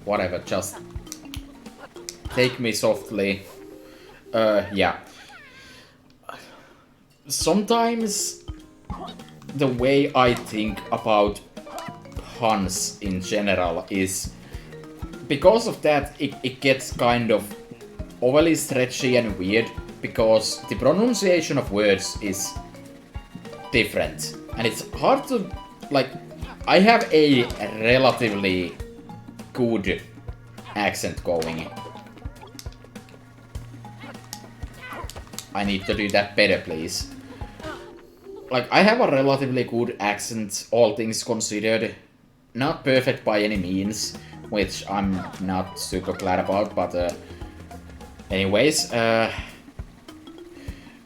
Whatever, just take me softly. Yeah. Sometimes the way I think about puns in general is because of that it gets kind of overly stretchy and weird because the pronunciation of words is different and it's hard to like. I have a relatively good accent going. I need to do that better, please. Like, I have a relatively good accent, all things considered. Not perfect by any means, which I'm not super glad about, but anyways,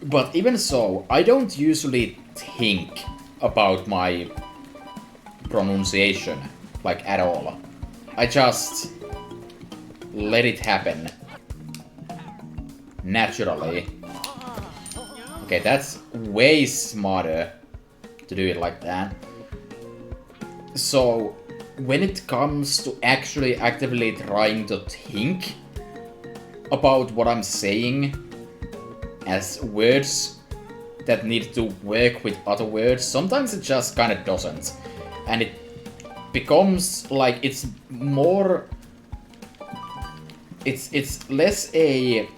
but even so, I don't usually think about my pronunciation, like, at all. I just let it happen. Naturally. Okay, that's way smarter to do it like that. So, when it comes to actually actively trying to think about what I'm saying as words that need to work with other words, sometimes it just kind of doesn't. And it becomes like it's more... It's less a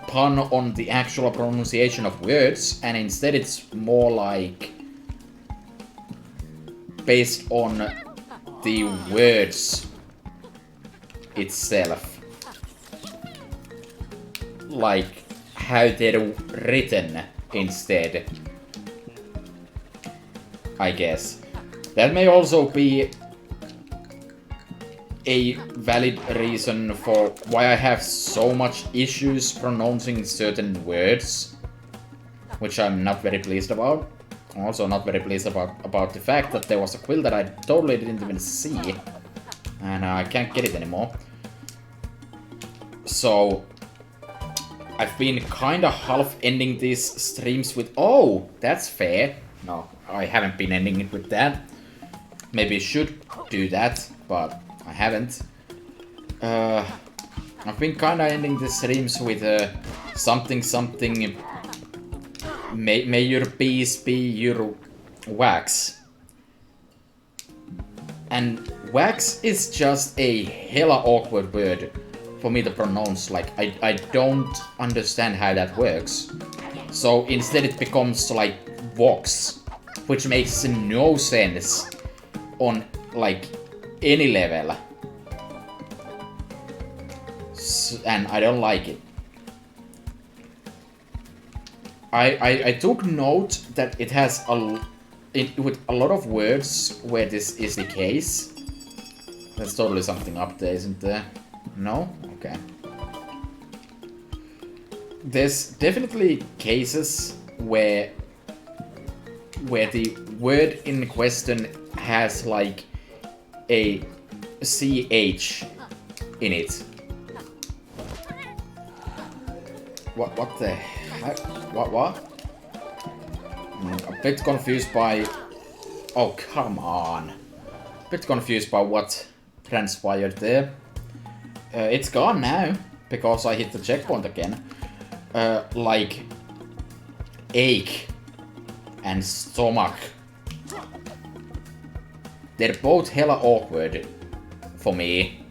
pun on the actual pronunciation of words, and instead it's more like based on the words itself, like how they're written instead, I guess. That may also be a valid reason for why I have so much issues pronouncing certain words, which I'm not very pleased about. I'm also not very pleased about the fact that there was a quill that I totally didn't even see, and I can't get it anymore. So, I've been kinda half ending these streams with, oh, that's fair. No, I haven't been ending it with that. Maybe I should do that, but I haven't. I've been kinda ending the streams with something. May your peace be your wax. And wax is just a hella awkward word for me to pronounce. Like, I don't understand how that works. So instead it becomes like vox, which makes no sense on like any level. And I don't like it. I took note that it has with a lot of words where this is the case. There's totally something up there, isn't there? No? Okay. There's definitely cases where the word in question has like a CH in it. What the heck? What? A bit confused by... Oh, come on. A bit confused by what transpired there. It's gone now, because I hit the checkpoint again. Like... ache and stomach. They're both hella awkward for me.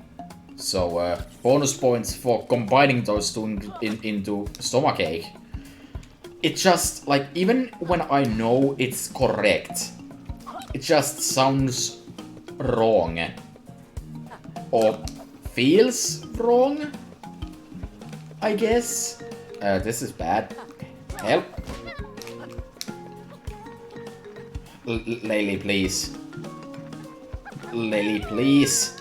So, bonus points for combining those two into stomachache. It just, like, even when I know it's correct, it just sounds wrong. Or feels wrong, I guess. This is bad. Help. Laylee, please. Laylee, please.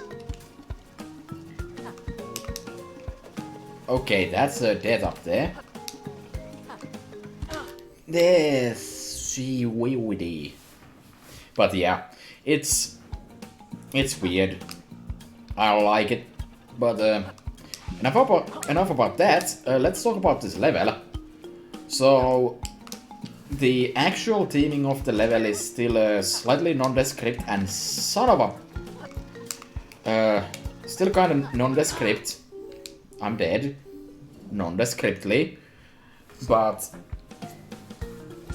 Okay, that's a dead up there. There's weedy. But yeah, it's weird. I don't like it. But enough about that. Let's talk about this level. So the actual theming of the level is still slightly nondescript and son of a still kind of nondescript. I'm dead. Nondescriptly. But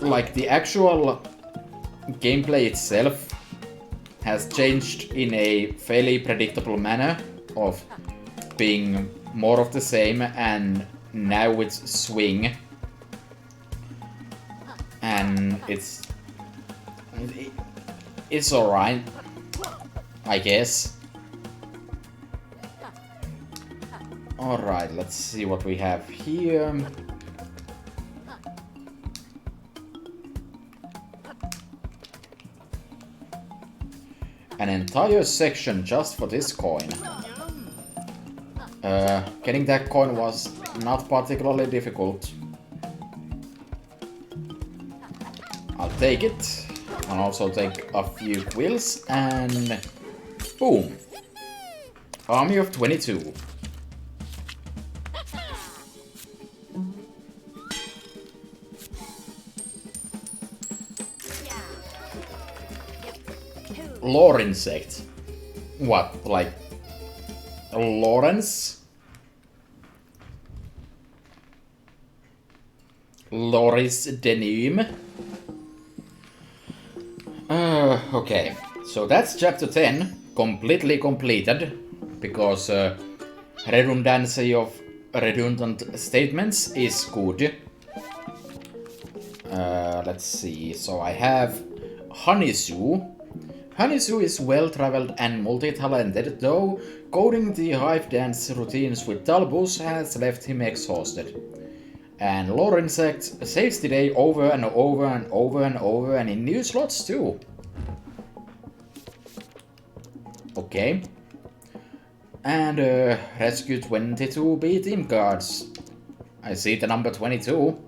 like the actual gameplay itself has changed in a fairly predictable manner of being more of the same, and now it's swing. And it's alright, I guess. Alright, let's see what we have here. An entire section just for this coin. Getting that coin was not particularly difficult. I'll take it. I'll also take a few quills and boom. Army of 22. Lore insect. What, like Lawrence? Loris Denim? Okay, so that's chapter 10, completely completed, because redundancy of redundant statements is good. Let's see, so I have Honeysu. Honeysu is well-traveled and multi-talented, though coding the hive dance routines with Talbus has left him exhausted. And Lore Insect saves the day over and over and over and over, and in new slots too. Okay. And rescue 22 B team cards. I see the number 22.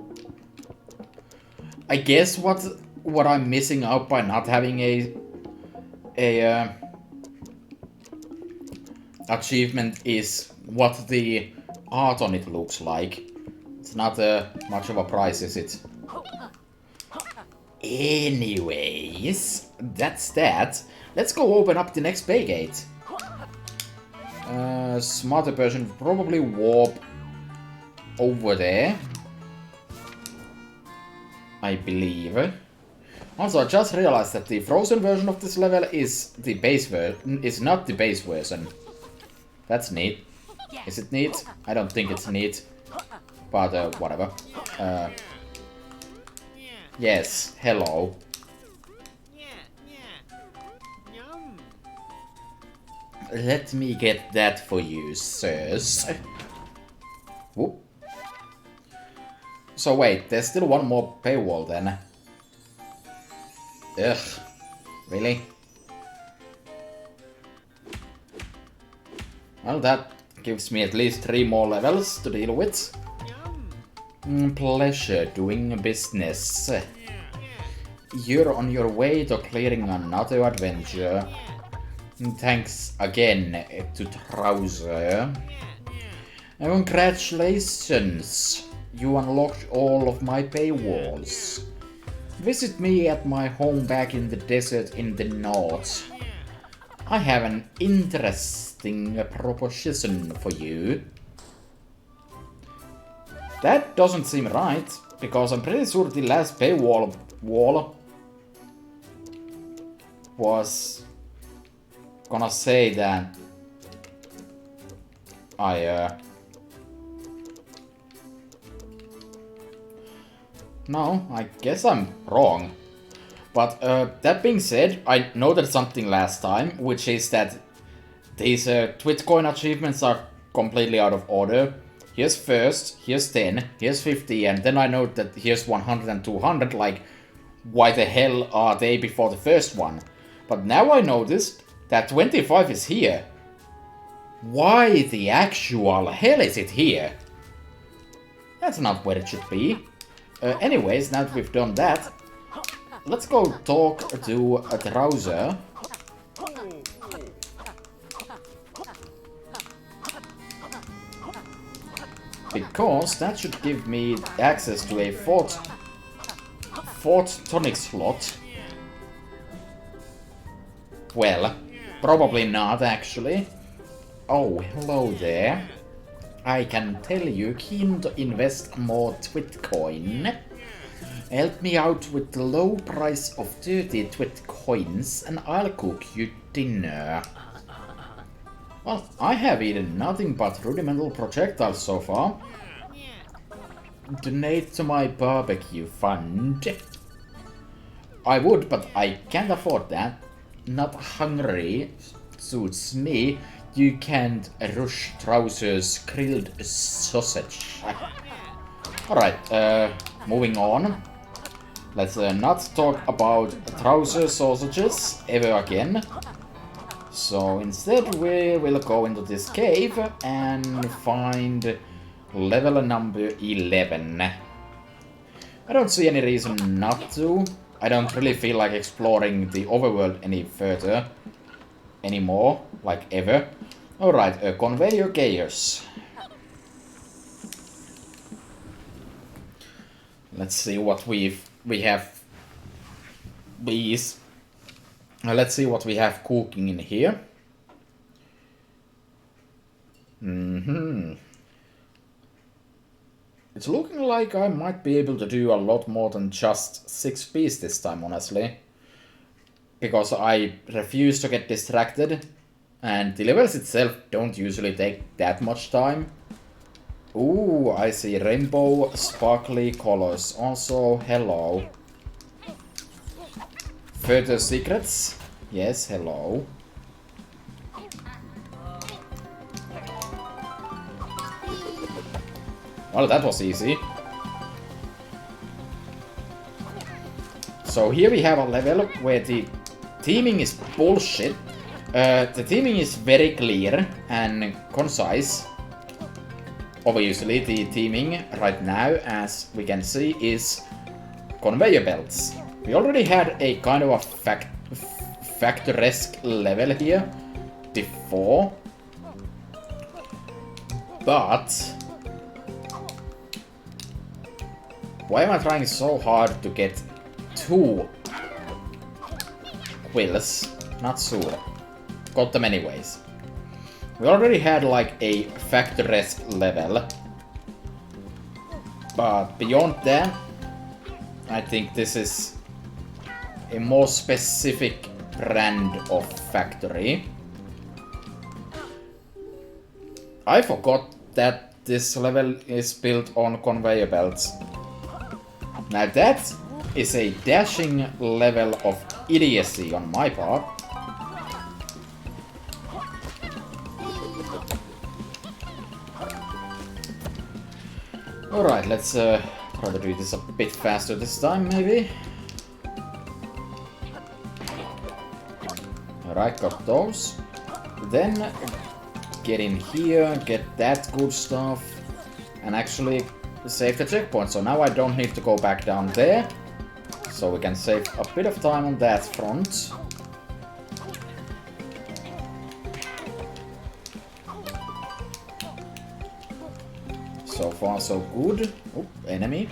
I guess what I'm missing out by not having a achievement is what the art on it looks like. It's not much of a price, is it? Anyways, that's that. Let's go open up the next bay gate. Smarter person would probably warp over there, I believe. Also, I just realized that the frozen version of this level is the base version, is not the base version. That's neat. Is it neat? I don't think it's neat. But, whatever. Yes, hello. Let me get that for you, sirs. Whoop. So wait, there's still one more paywall then. Ugh. Really? Well, that gives me at least 3 more levels to deal with. Pleasure doing business. You're on your way to clearing another adventure. Thanks again to Trouser. Congratulations! You unlocked all of my paywalls. visit me at my home back in the desert in the north. I have an interesting proposition for you. That doesn't seem right, because I'm pretty sure the last paywall was gonna say that No, I guess I'm wrong. But that being said, I noted something last time, which is that these Twitcoin achievements are completely out of order. Here's first, here's 10, here's 50, and then I note that here's 100 and 200, like, why the hell are they before the first one? But now I noticed that 25 is here. Why the actual hell is it here? That's not where it should be. Anyways, now that we've done that, let's go talk to a Trouser. Because that should give me access to a fourth tonic slot. Well, probably not actually. Oh, hello there. I can tell you keen to invest more Twitcoin. Help me out with the low price of 30 Twitcoins and I'll cook you dinner. Well, I have eaten nothing but rudimental projectiles so far. Donate to my barbecue fund. I would, but I can't afford that. Not hungry suits me. You can't rush Trouser's grilled sausage. Alright, moving on. Let's not talk about Trouser sausages ever again. So instead we will go into this cave and find level number 11. I don't see any reason not to. I don't really feel like exploring the overworld any further anymore, like ever. Alright, conveyor gears. Let's see what we have. These. Let's see what we have cooking in here. It's looking like I might be able to do a lot more than just 6 piece this time, honestly. Because I refuse to get distracted. And the levels itself don't usually take that much time. Ooh, I see rainbow sparkly colors. Also, hello. Further secrets? Yes, hello. Well, that was easy. So here we have a level where the teaming is bullshit. The teaming is very clear and concise. Obviously, the teaming right now, as we can see, is conveyor belts. We already had a kind of a factoresque level here before. But why am I trying so hard to get 2 quills? Not sure. Got them anyways. We already had like a factoresque level. But beyond that, I think this is a more specific brand of factory. I forgot that this level is built on conveyor belts. Now that is a dashing level of idiocy on my part. Alright, let's try to do this a bit faster this time, maybe. Alright, got those. Then get in here, get that good stuff, and actually save the checkpoint. So now I don't need to go back down there. So we can save a bit of time on that front. So far so good. Oh, enemy.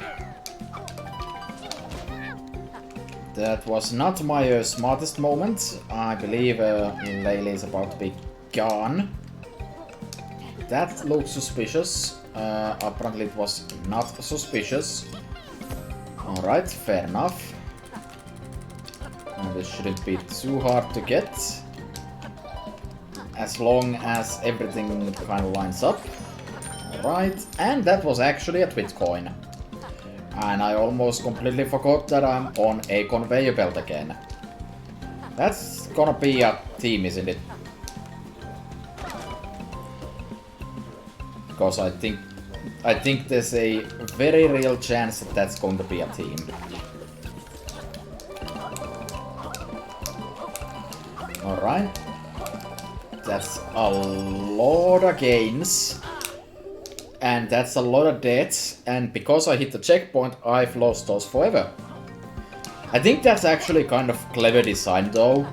That was not my smartest moment. I believe Laylee is about to be gone. That looked suspicious. Apparently it was not suspicious. Alright, fair enough. And this shouldn't be too hard to get. As long as everything kind of lines up. Alright, and that was actually a twit coin. And I almost completely forgot that I'm on a conveyor belt again. That's gonna be a team, isn't it? Because I think there's a very real chance that that's going to be a team. Alright. That's a lot of gains. And that's a lot of deaths, and because I hit the checkpoint, I've lost those forever. I think that's actually kind of clever design though.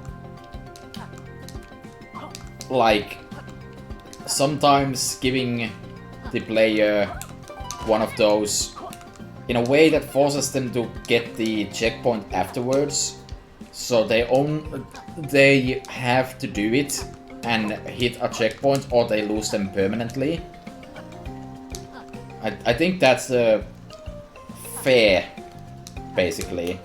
Like, sometimes giving the player one of those in a way that forces them to get the checkpoint afterwards. So they have to do it and hit a checkpoint or they lose them permanently. I think that's fair, basically.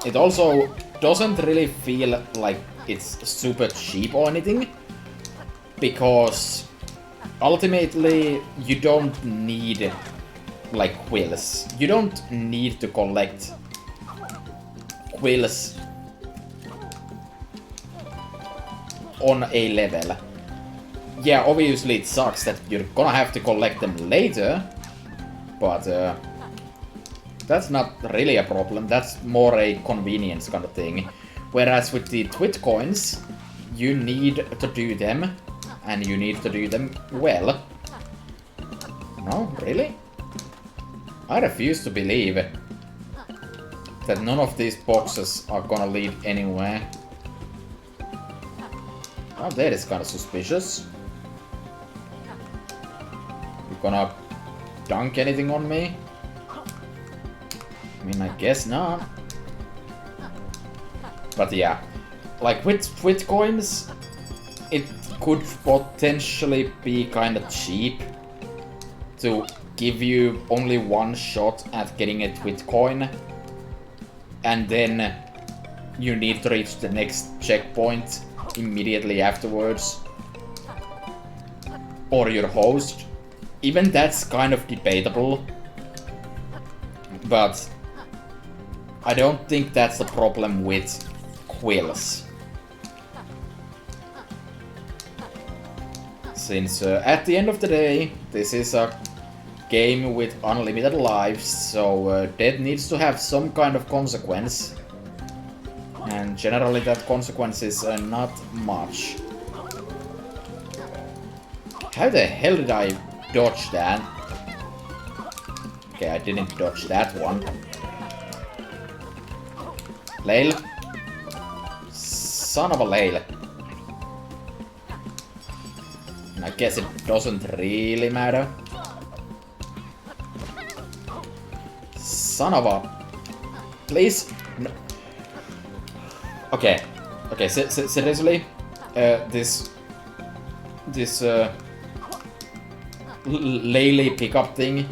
It also doesn't really feel like it's super cheap or anything, because ultimately you don't need like quills. You don't need to collect quills on a level. Yeah, obviously it sucks that you're gonna have to collect them later, but that's not really a problem. That's more a convenience kind of thing. Whereas with the twit coins, you need to do them, and you need to do them well. No, really? I refuse to believe that none of these boxes are gonna lead anywhere. Oh, that is kind of suspicious. You gonna dunk anything on me? I mean, I guess not. But yeah, like with twit coins, it could potentially be kind of cheap to give you only one shot at getting a twit coin, and then you need to reach the next checkpoint immediately afterwards, or your host. Even that's kind of debatable, but I don't think that's the problem with quills. Since at the end of the day, this is a game with unlimited lives, so death needs to have some kind of consequence. And generally that consequence is not much. How the hell did I dodge that? Okay, I didn't dodge that one. Lair. Son of a Lair. I guess it doesn't really matter. Son of a... Please? No. Okay. Okay, seriously? This Laylee pickup thing,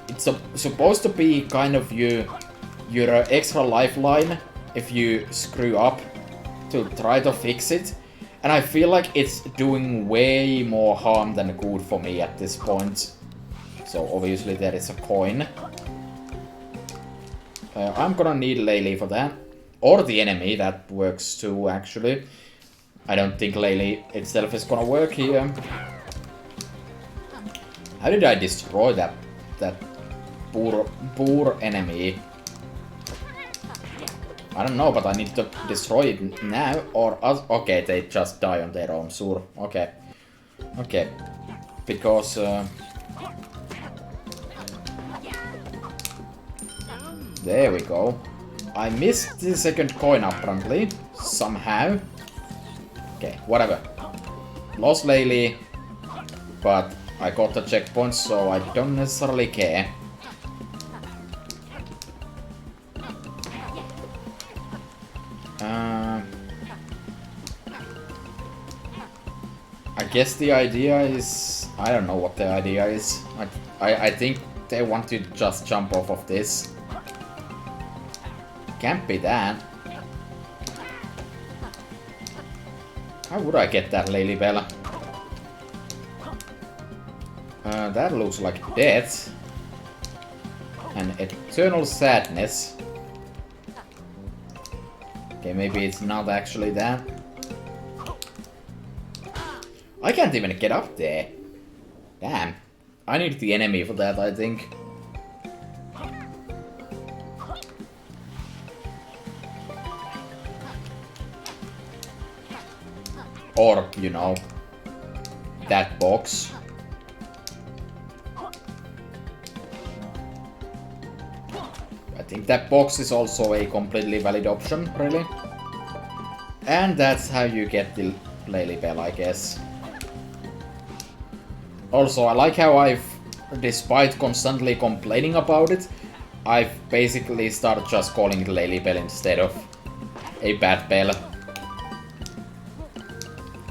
it's supposed to be kind of your extra lifeline if you screw up to try to fix it. And I feel like it's doing way more harm than good for me at this point. So obviously there is a coin. I'm gonna need Laylee for that. Or the enemy, that works too, actually. I don't think Laylee itself is gonna work here. How did I destroy that poor enemy? I don't know, but I need to destroy it now, or... Okay, they just die on their own, sure. Okay. Okay. Because... There we go. I missed the second coin, apparently. Somehow. Okay, whatever. Lost Laylee, but I got the checkpoint, so I don't necessarily care. I guess the idea is... I don't know what the idea is. I think they want to just jump off of this. Can't be that. How would I get that Laylee Bell? That looks like death. And eternal sadness. Okay, maybe it's not actually that. I can't even get up there. Damn. I need the enemy for that, I think. Or, you know, that box. I think that box is also a completely valid option, really. And that's how you get the Laylee Bell, I guess. Also, I like how I've, despite constantly complaining about it, I've basically started just calling it Laylee Bell instead of a bad bell.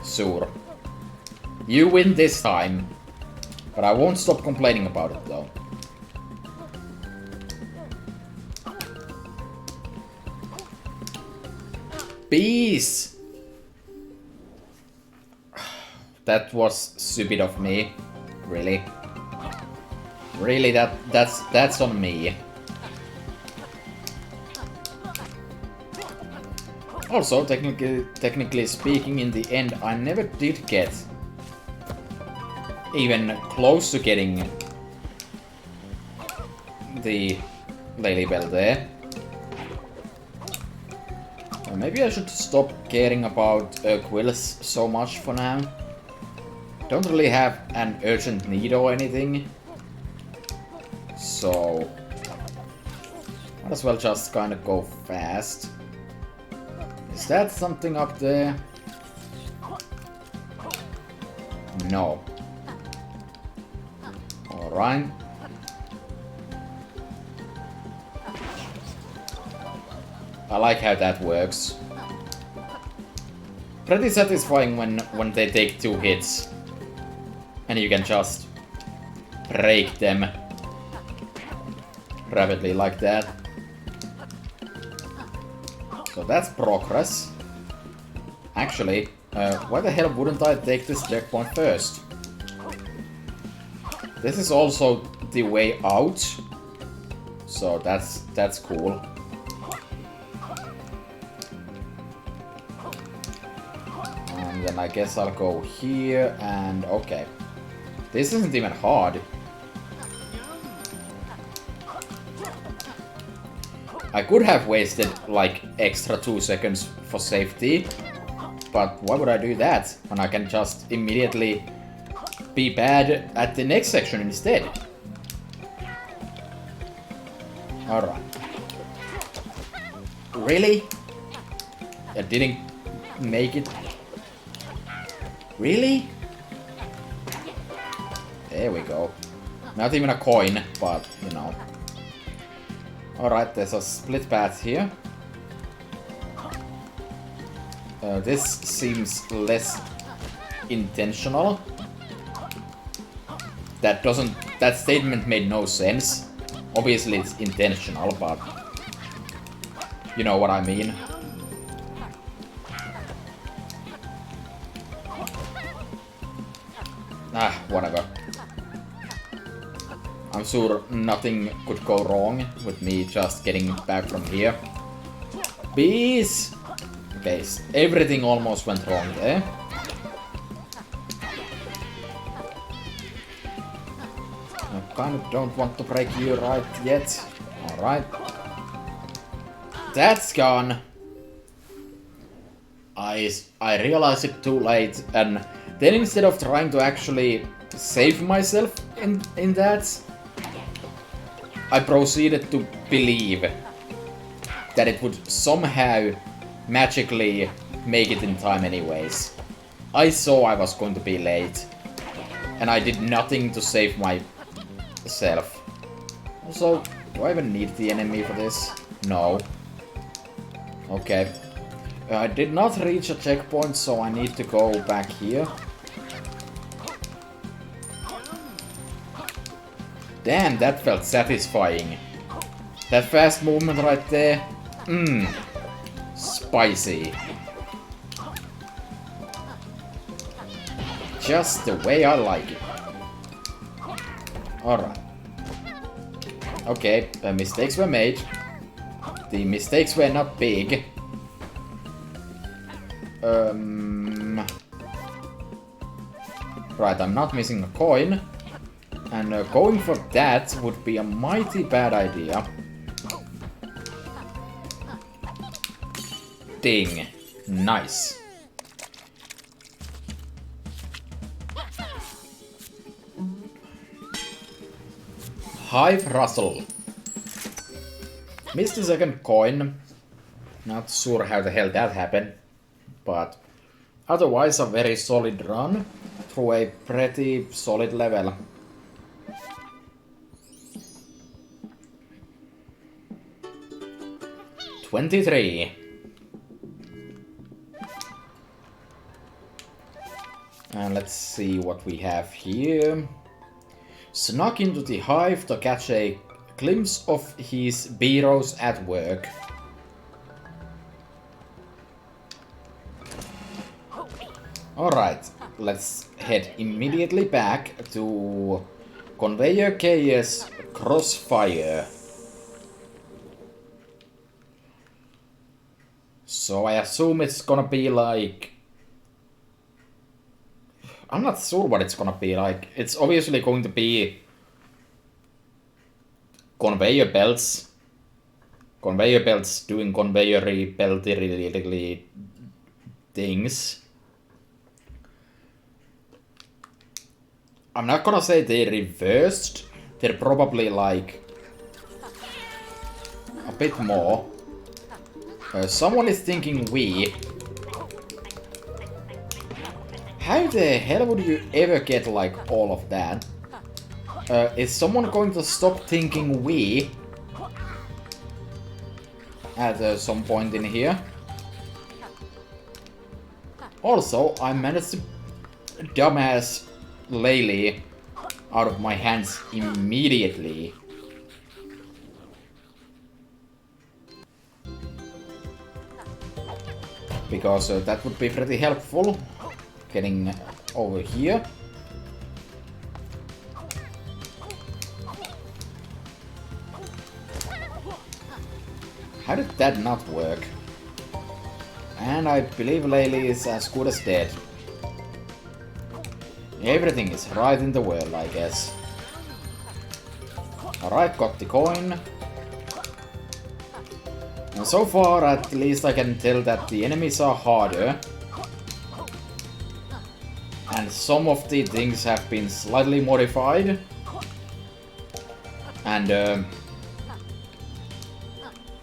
Sure. You win this time. But I won't stop complaining about it, though. Peace! That was stupid of me. Really? Really, that's on me. Also, technically speaking, in the end, I never did get even close to getting the Laylee Bell there. Maybe I should stop caring about quills so much for now. Don't really have an urgent need or anything. So... might as well just kinda go fast. Is that something up there? No. Alright. I like how that works. Pretty satisfying when they take 2 hits. And you can just break them rapidly like that. So that's progress. Actually, why the hell wouldn't I take this checkpoint first? This is also the way out. So that's cool. And then I guess I'll go here and okay. This isn't even hard. I could have wasted like extra 2 seconds for safety, but why would I do that when I can just immediately be bad at the next section instead? Alright. Really? I didn't make it. Really? There we go. Not even a coin, but you know. Alright, there's a split path here. This seems less intentional. That statement made no sense. Obviously it's intentional, but you know what I mean. Ah, whatever. I'm sure nothing could go wrong with me just getting back from here. Bees! Okay, everything almost went wrong there. I kind of don't want to break you right yet. Alright. That's gone. I realized it too late, and then instead of trying to actually save myself in that, I proceeded to believe that it would somehow magically make it in time anyways. I saw I was going to be late, and I did nothing to save myself. Also, do I even need the enemy for this? No. Okay. I did not reach a checkpoint, so I need to go back here. Damn, that felt satisfying. That fast movement right there. Mmm. Spicy. Just the way I like it. Alright. Okay, mistakes were made. The mistakes were not big. Right, I'm not missing a coin. And going for that would be a mighty bad idea. Ding. Nice. Hive Rustle. Missed the second coin. Not sure how the hell that happened. But otherwise a very solid run through a pretty solid level. $23. And let's see what we have here. Snuck into the hive to catch a glimpse of his heroes at work. Alright, let's head immediately back to Conveyor KS Crossfire. So I assume it's gonna be like... I'm not sure what it's gonna be like. It's obviously going to be conveyor belts. Conveyor belts doing conveyor-y, belty things. I'm not gonna say they reversed. They're probably like a bit more. Someone is thinking we. How the hell would you ever get like all of that? Is someone going to stop thinking we at some point in here? Also, I managed to dumbass Laylee out of my hands immediately. Because that would be pretty helpful. Getting over here. How did that not work? And I believe Laylee is as good as dead. Everything is right in the world, I guess. Alright, got the coin. And so far, at least I can tell that the enemies are harder. And some of the things have been slightly modified. And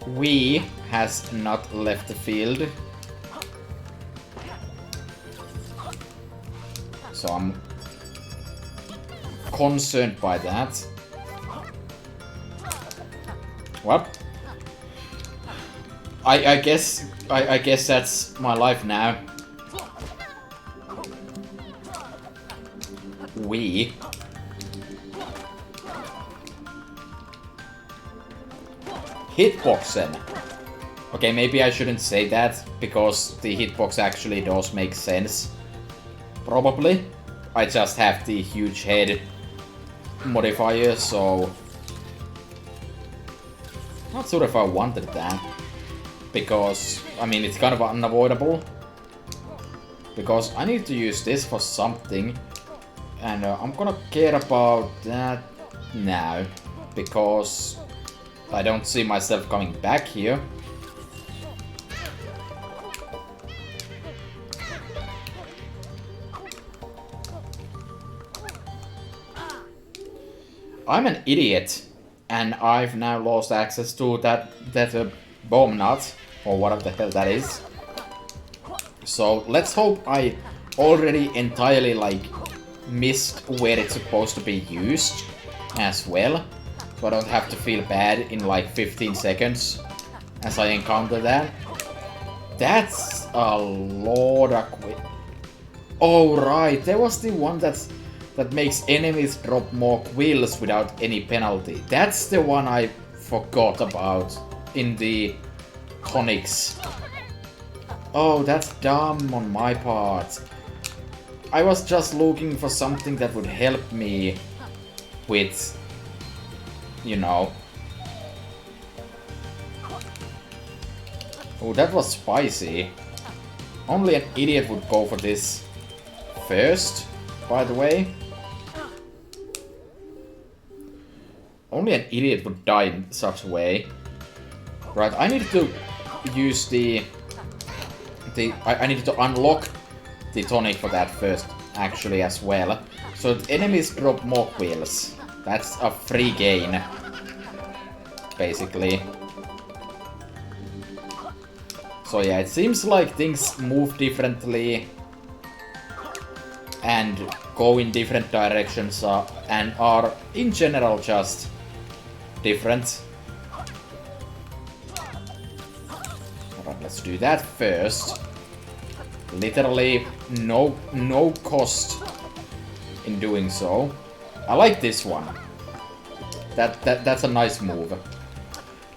we has not left the field. So I'm concerned by that. Well, I guess that's my life now. We. Hitboxen. Okay, maybe I shouldn't say that, because the hitbox actually does make sense. Probably. I just have the huge head modifier, so... Not sure if I wanted that. Because, I mean, it's kind of unavoidable. Because I need to use this for something. And I'm gonna care about that now. Because I don't see myself coming back here. I'm an idiot, and I've now lost access to that bomb nut, or whatever the hell that is. So let's hope I already entirely like missed where it's supposed to be used as well, so I don't have to feel bad in like 15 seconds as I encounter that. That's a lot of Oh right, there was the one that makes enemies drop more quills without any penalty. That's the one I forgot about in the tonics. Oh, that's dumb on my part. I was just looking for something that would help me with, you know. Oh, that was spicy. Only an idiot would go for this first, by the way. Only an idiot would die in such a way. Right, I need to use I needed to unlock the tonic for that first, actually, as well. So the enemies drop more quills. That's a free gain, basically. So yeah, it seems like things move differently and go in different directions and are, in general, just different. Alright, let's do that first. Literally no cost in doing so. I like this one. That's a nice move.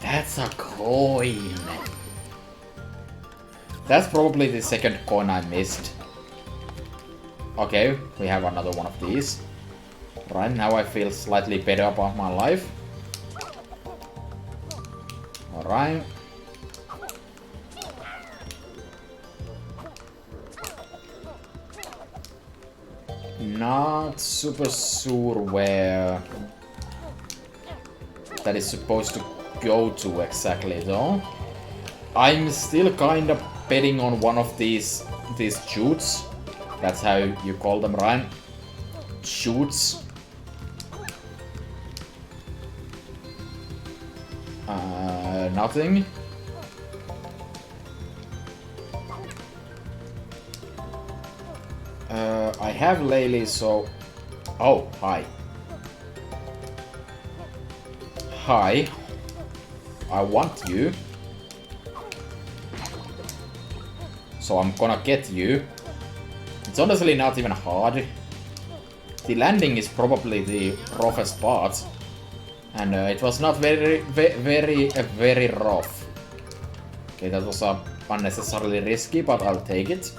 That's a coin. That's probably the second coin I missed. Okay, we have another one of these. Right, now I feel slightly better about my life. Alright. Not super sure where that is supposed to go to exactly, though. I'm still kind of betting on one of these shoots. That's how you call them, right? Shoots. Nothing. I have Laylee, so... Oh, hi. Hi. I want you. So I'm gonna get you. It's honestly not even hard. The landing is probably the roughest part. And it was not very rough. Okay, that was unnecessarily risky, but I'll take it.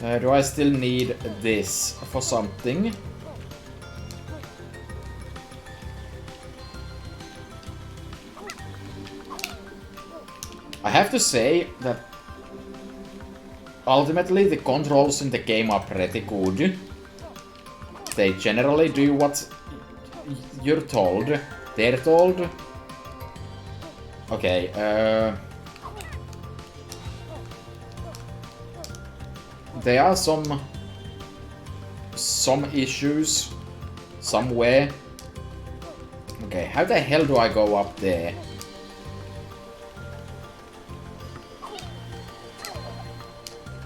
Do I still need this for something? I have to say that ultimately the controls in the game are pretty good. They generally do what you're told. They're told. Okay, there are some issues somewhere. Okay, how the hell do I go up there?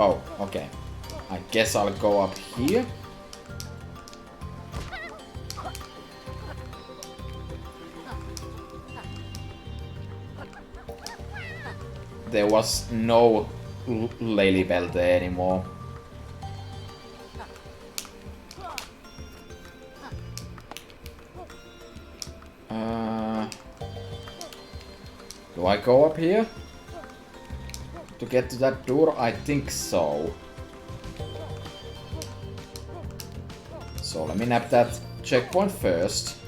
Oh, okay. I guess I'll go up here. There was no Laylee bell there anymore. Do I go up here? To get to that door? I think so. So let me nab that checkpoint first.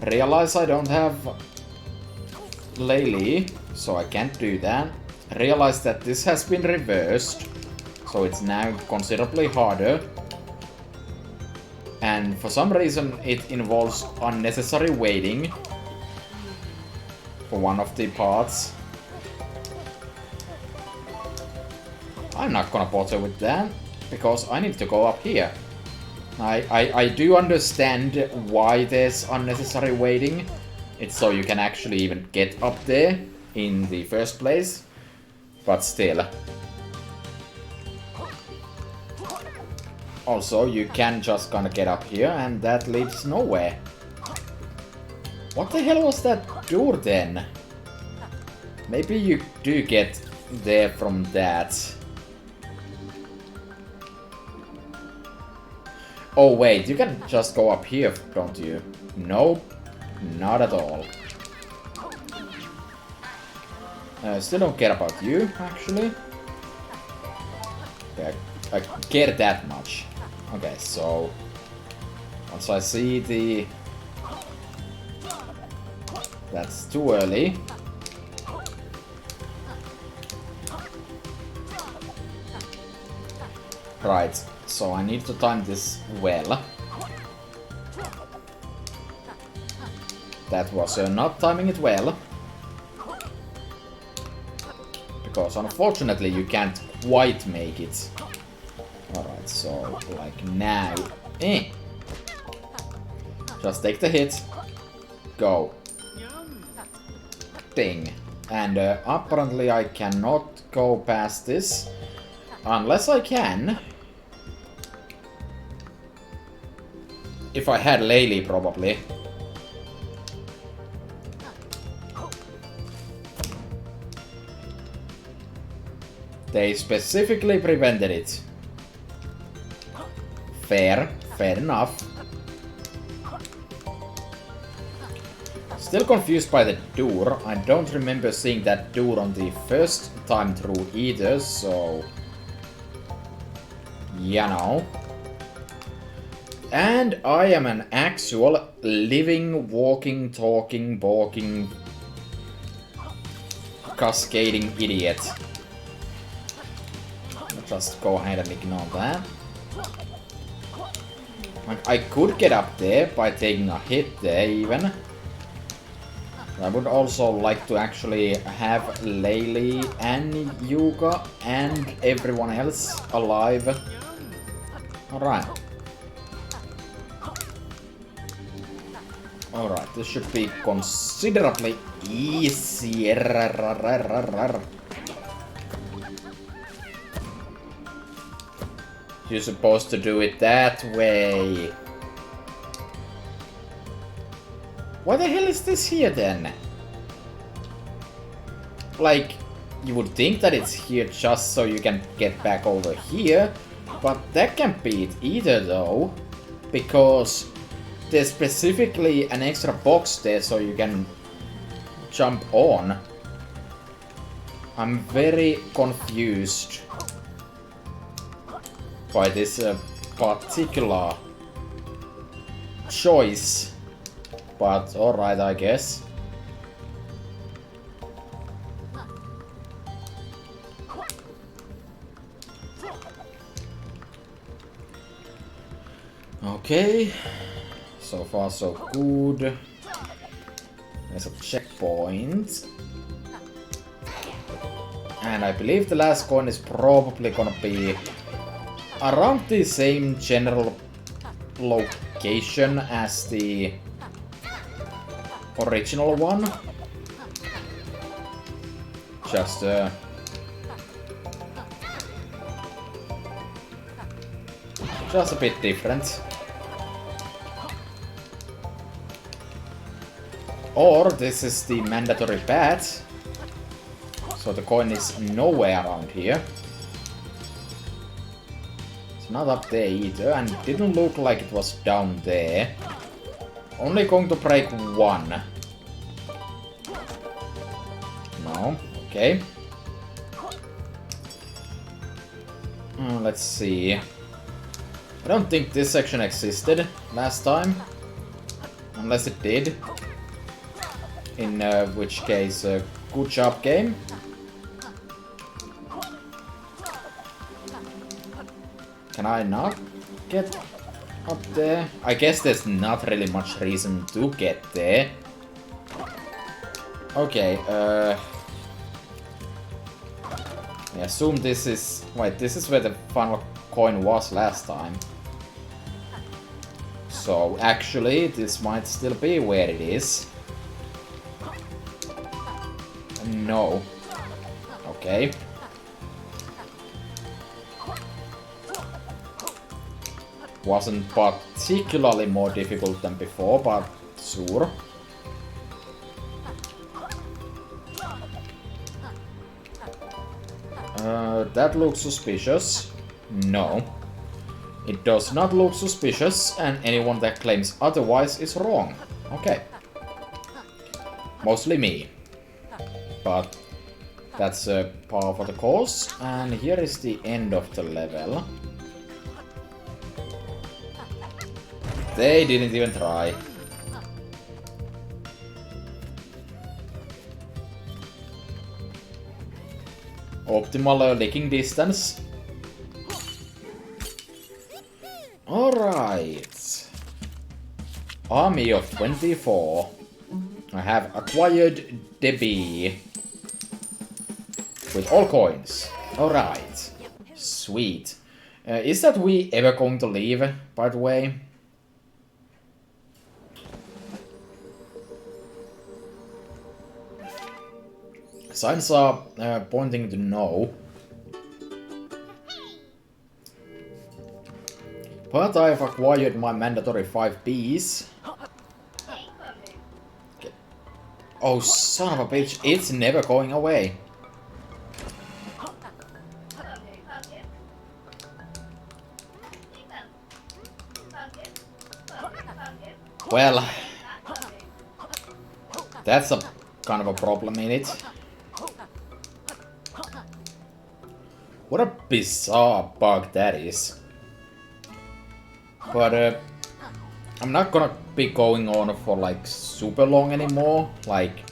Realize I don't have Laylee, so I can't do that. Realize that this has been reversed, so it's now considerably harder. And for some reason it involves unnecessary waiting for one of the parts. I'm not gonna bother with that, because I need to go up here. I do understand why there's unnecessary waiting. It's so you can actually even get up there in the first place. But still. Also, you can just gonna get up here, and that leads nowhere. What the hell was that door then? Maybe you do get there from that. Oh wait, you can just go up here, don't you? Nope, not at all. Still don't care about you, actually. Okay, I care that much. Okay, so once I see the... That's too early. Right, so I need to time this well. That was not timing it well. Because unfortunately you can't quite make it. Alright, so like now. Just take the hit. Go. Ding. And apparently I cannot go past this. Unless I can. If I had Laylee, probably. They specifically prevented it. Fair. Fair enough. Still confused by the door. I don't remember seeing that door on the first time through either, so... You know. And I am an actual living, walking, talking, walking, cascading idiot. Just go ahead and ignore that. Like, I could get up there by taking a hit there even. I would also like to actually have Laylee and Yooka and everyone else alive. Alright. Alright, this should be considerably easier. You're supposed to do it that way. Why the hell is this here then? Like, you would think that it's here just so you can get back over here, but that can't be it either though, because there's specifically an extra box there so you can jump on. I'm very confused by this particular choice, but alright, I guess. Okay, so far so good. There's a checkpoint. And I believe the last coin is probably gonna be around the same general location as the original one. Just a bit different. Or this is the mandatory path. So the coin is nowhere around here. It's not up there either, and it didn't look like it was down there. Only going to break one. No, okay. Let's see. I don't think this section existed last time. Unless it did. In which case, good job, game. Can I not get up there? I guess there's not really much reason to get there. Okay, I assume this is... Wait, this is where the final coin was last time. So, actually, this might still be where it is. No. Okay. Wasn't particularly more difficult than before, but sure. that look suspicious? No. It does not look suspicious, and anyone that claims otherwise is wrong. Okay. Mostly me. But that's a par for the course, and here is the end of the level. They didn't even try. Optimal licking distance. Alright. Army of 24. I have acquired Debbie. With all coins. Alright. Sweet. Is that we ever going to leave, by the way? Signs are pointing to no. But I've acquired my mandatory 5 Bs. Oh, son of a bitch, it's never going away. Well, that's a kind of a problem in it. What a bizarre bug that is. But I'm not gonna be going on for like super long anymore. Like,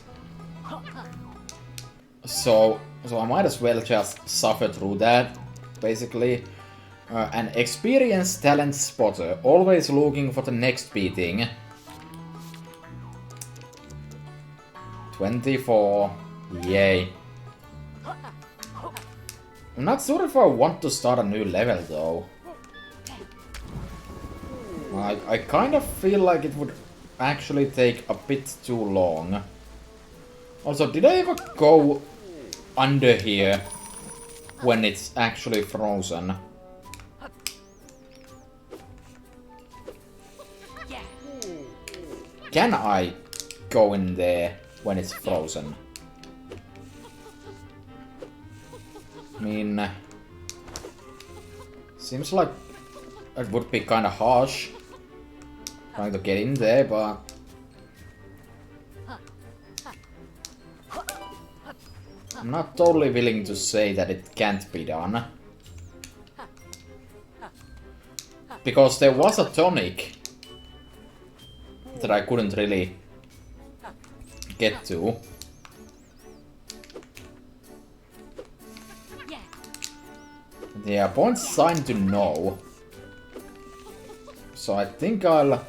so I might as well just suffer through that, basically. An experienced talent spotter, always looking for the next beating. 24. Yay. I'm not sure if I want to start a new level though. I kind of feel like it would actually take a bit too long. Also, did I ever go under here when it's actually frozen? Can I go in there when it's frozen? I mean, seems like it would be kind of harsh trying to get in there, but I'm not totally willing to say that it can't be done. Because there was a tonic that I couldn't really get to. Yeah, point sign to no. So I think I'll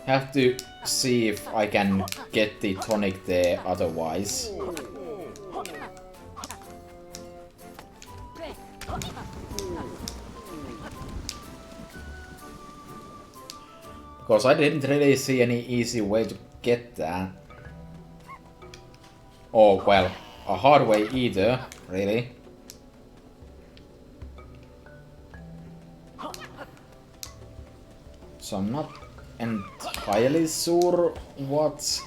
have to see if I can get the tonic there otherwise. Because I didn't really see any easy way to get that. Or, well, a hard way either, really. So I'm not entirely sure what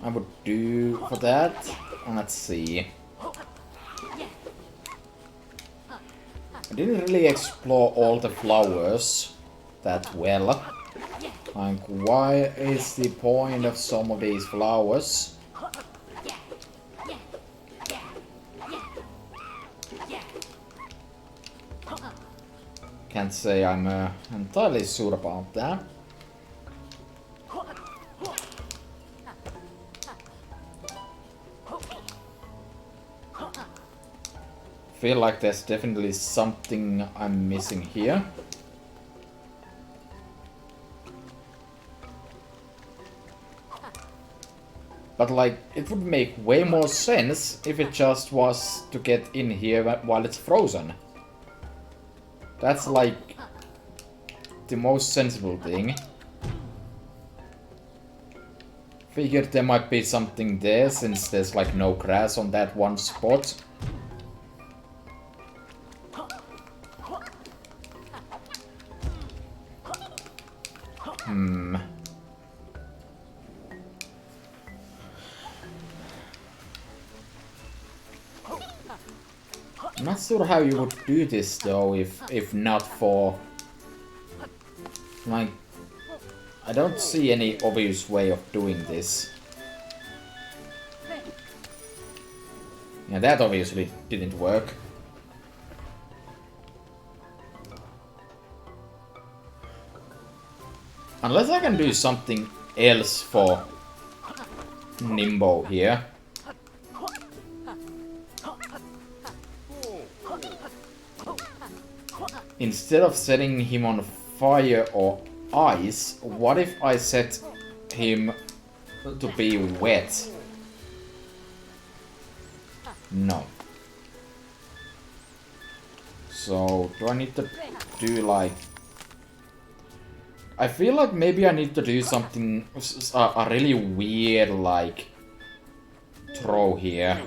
I would do for that. Let's see. I didn't really explore all the flowers that well. Like, why is the point of some of these flowers? Can't say I'm entirely sure about that. Feel like there's definitely something I'm missing here. But like, it would make way more sense if it just was to get in here while it's frozen. That's like the most sensible thing. Figured there might be something there since there's like no grass on that one spot. I'm not sure how you would do this though, if not for... Like... I don't see any obvious way of doing this. Yeah, that obviously didn't work. Unless I can do something else for Nimbo here. Instead of setting him on fire or ice, what if I set him to be wet? No. So, do I need to do like... I feel like maybe I need to do something, a really weird like throw here.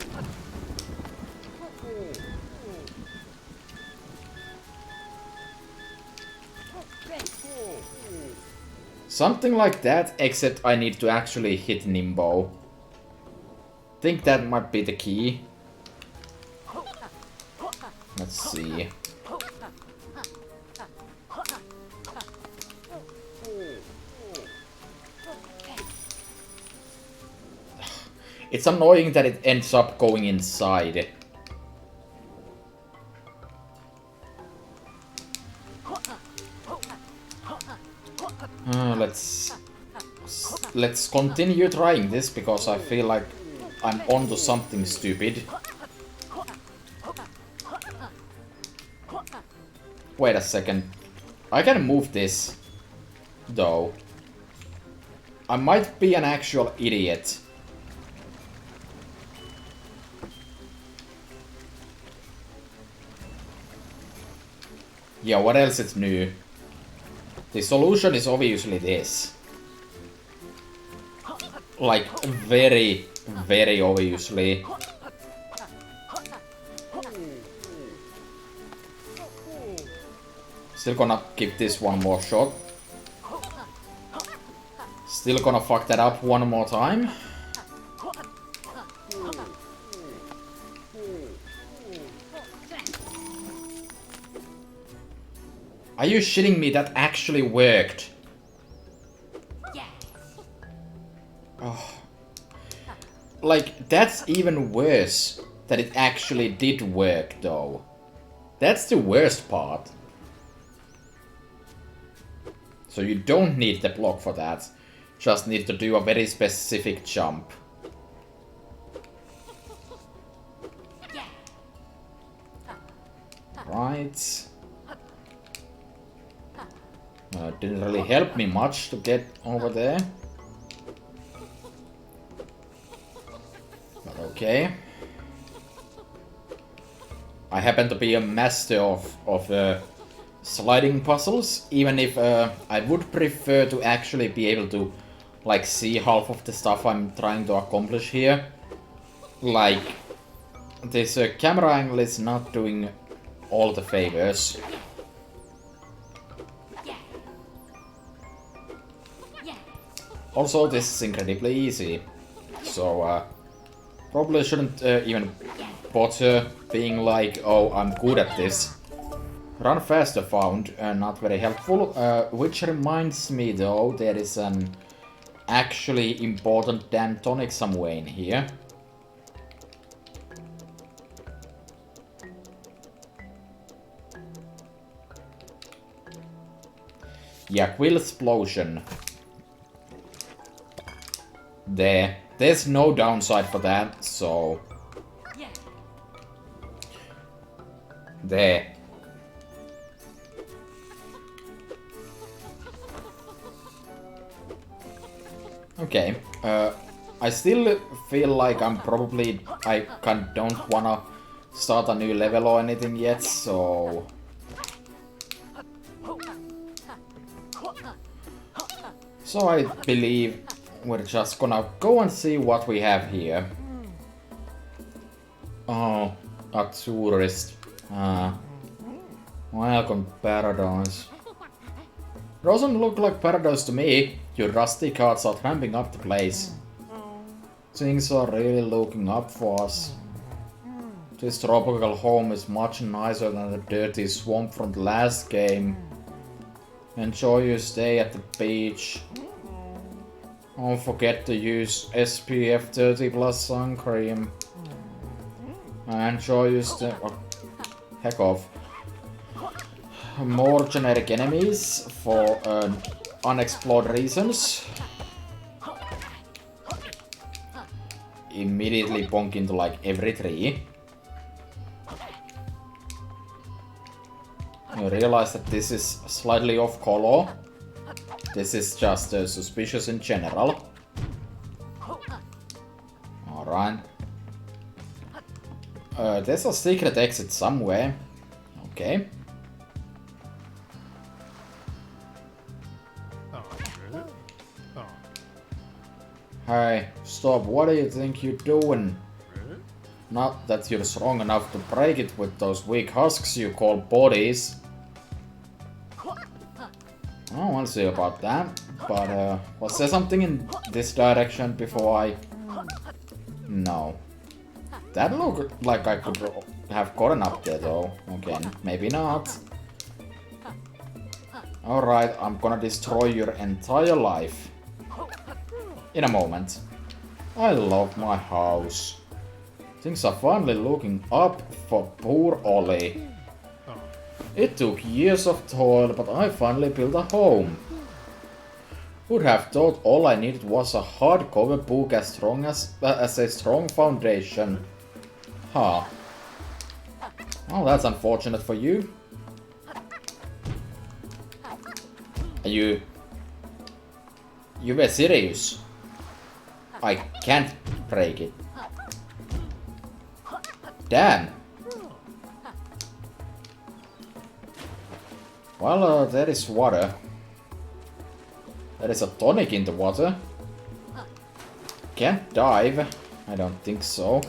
Something like that, except I need to actually hit Nimbo. Think that might be the key. Let's see. It's annoying that it ends up going inside. Let's continue trying this because I feel like I'm onto something stupid. Wait a second. I can move this, though. I might be an actual idiot. Yeah, what else is new? The solution is obviously this. Like, very, very obviously. Still gonna give this one more shot. Still gonna fuck that up one more time. Are you shitting me? That actually worked. Oh. Like, that's even worse that it actually did work, though. That's the worst part. So you don't need the block for that. Just need to do a very specific jump. Right. Didn't really help me much to get over there. But okay. I happen to be a master of sliding puzzles, even if I would prefer to actually be able to like see half of the stuff I'm trying to accomplish here. Like, this camera angle is not doing all the favors. Also, this is incredibly easy, so probably shouldn't even bother being like, oh, I'm good at this. Run faster found, not very helpful, which reminds me though, there is an actually important damn tonic somewhere in here. Yeah, Quill Explosion. There's no downside for that, so... There. Okay, I still feel like I'm probably... I don't wanna start a new level or anything yet, so... So I believe we're just gonna go and see what we have here. Oh, a tourist. Welcome Paradise. Doesn't look like Paradise to me. Your rusty carts are tramping up the place. Things are really looking up for us. This tropical home is much nicer than the dirty swamp from the last game. Enjoy your stay at the beach. Don't forget to use SPF 30+ sun cream. Enjoy your stay. Oh, heck off. More generic enemies for unexplored reasons. Immediately bonk into like every tree. You realize that this is slightly off color. This is just suspicious in general. Alright. There's a secret exit somewhere. Okay. Hey, stop, what do you think you're doing? Not that you're strong enough to break it with those weak husks you call bodies. I want to see about that, but was there something in this direction before I... No. That looked like I could have gotten up there though. Again, maybe not. Alright, I'm gonna destroy your entire life. In a moment. I love my house. Things are finally looking up for poor Ollie. It took years of toil, but I finally built a home. Would have thought all I needed was a hardcover book as strong as a strong foundation. Huh. Well, that's unfortunate for you. You were serious. I can't break it. Damn. Well, there is water. There is a tonic in the water. Can't dive. I don't think so.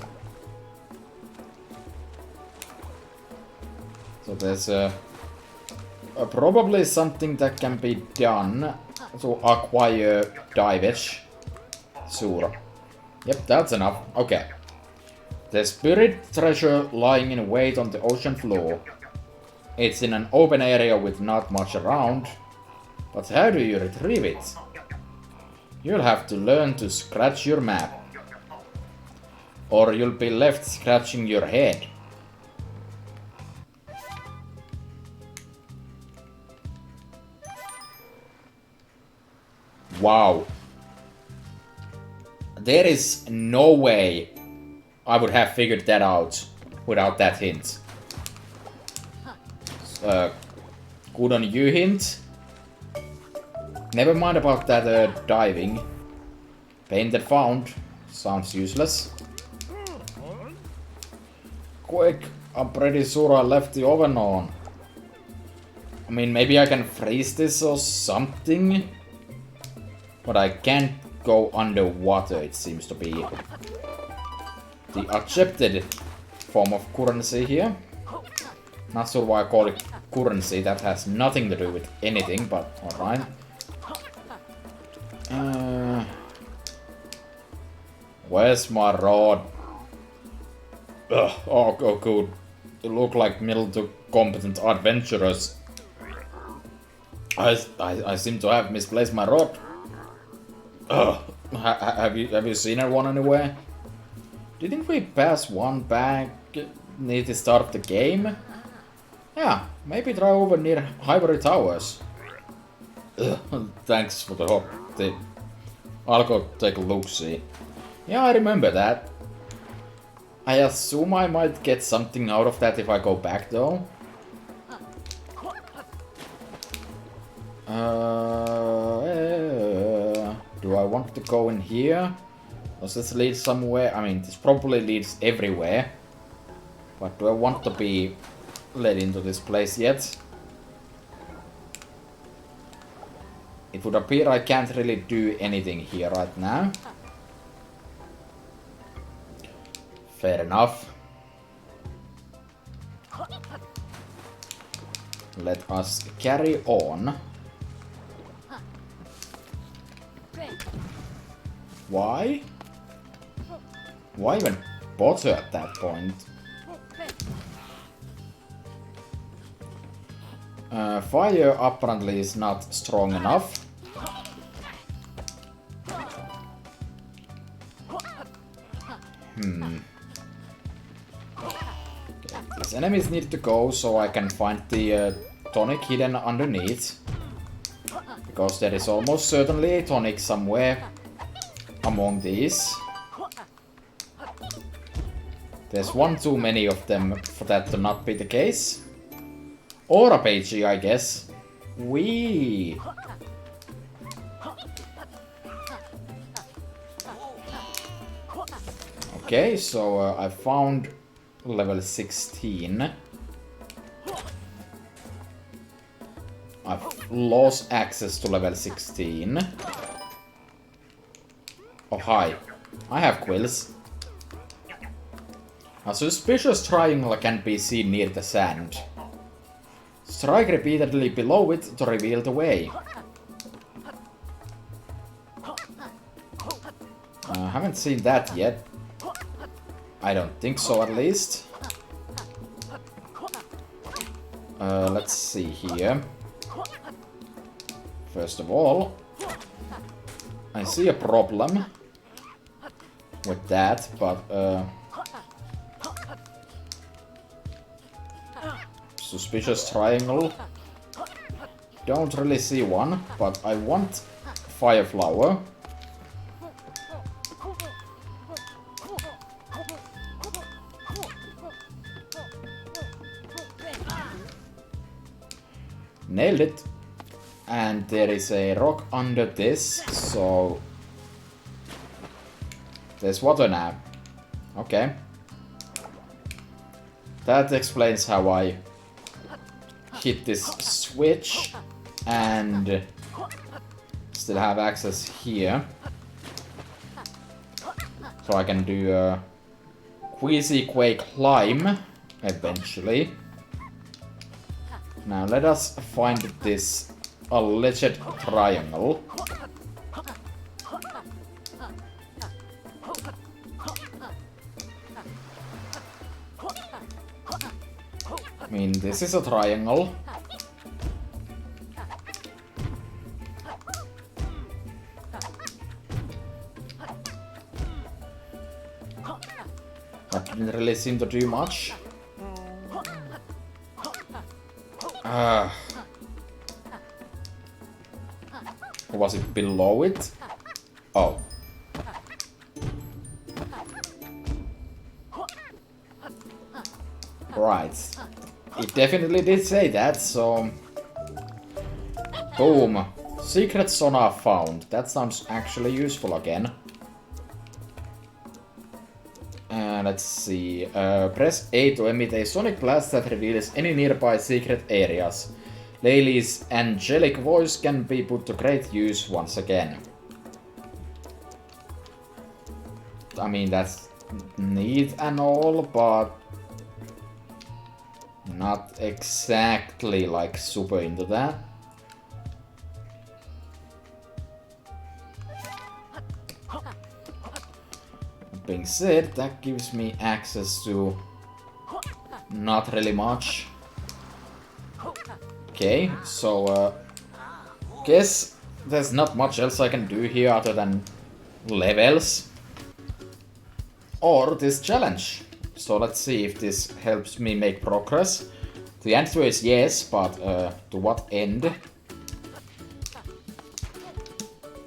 So there's probably something that can be done to acquire divage. Sure. Yep, that's enough. Okay. There's buried treasure lying in wait on the ocean floor. It's in an open area with not much around. But how do you retrieve it? You'll have to learn to scratch your map. Or you'll be left scratching your head. Wow. There is no way I would have figured that out without that hint. Good on you, hint. Never mind about that diving. Painted found. Sounds useless. Quick, I'm pretty sure I left the oven on. I mean, maybe I can freeze this or something. But I can't go underwater, it seems to be the accepted form of currency here. Not sure why I call it currency, that has nothing to do with anything, but alright. Where's my rod? Ugh, oh good. You look like middle to competent adventurers. I seem to have misplaced my rod. Ugh. Have you seen one anywhere? Didn't we pass one back near the start of the game? Yeah, maybe try over near Ivory Towers. Ugh, thanks for the hot tip. I'll go take a look-see. Yeah, I remember that. I assume I might get something out of that if I go back though. Do I want to go in here? Does this lead somewhere? I mean, this probably leads everywhere. But do I want to be led into this place yet? It would appear I can't really do anything here right now. Fair enough. Let us carry on. Why? Why even bother at that point? Fire apparently is not strong enough. Okay, these enemies need to go so I can find the tonic hidden underneath. Because there is almost certainly a tonic somewhere among these. There's one too many of them for that to not be the case. Or a Pagey, I guess. Wee. Okay, so I found level 16. I've lost access to level 16. Oh, hi. I have quills. A suspicious triangle can be seen near the sand. Strike repeatedly below it to reveal the way. I haven't seen that yet. I don't think so, at least. Let's see here. First of all, I see a problem with that, but suspicious triangle. Don't really see one, but I want fire flower. Nailed it. And there is a rock under this, so there's water now. Okay. That explains how I hit this switch and still have access here. So I can do a Queasy Quake climb eventually. Now let us find this alleged triangle. I mean, this is a triangle. That didn't really seem to do much. Was it below it? Oh. Right. It definitely did say that, so... Boom. Secret sonar found. That sounds actually useful again. Let's see. Press A to emit a sonic blast that reveals any nearby secret areas. Laylee's angelic voice can be put to great use once again. I mean, that's neat and all, but not exactly like super into that. Being said, that gives me access to not really much. Okay, so guess there's not much else I can do here other than levels or this challenge. So let's see if this helps me make progress. The answer is yes, but to what end?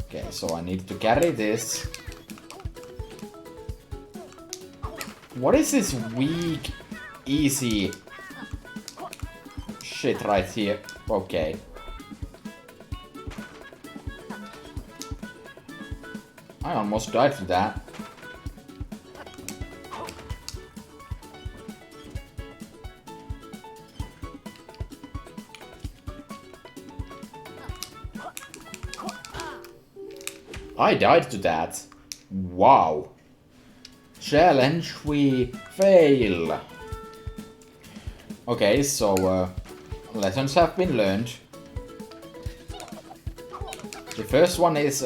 Okay, so I need to carry this. What is this weak, easy shit right here? Okay. I almost died to that. I died to that. Wow. Challenge we fail. Okay, so lessons have been learned. The first one is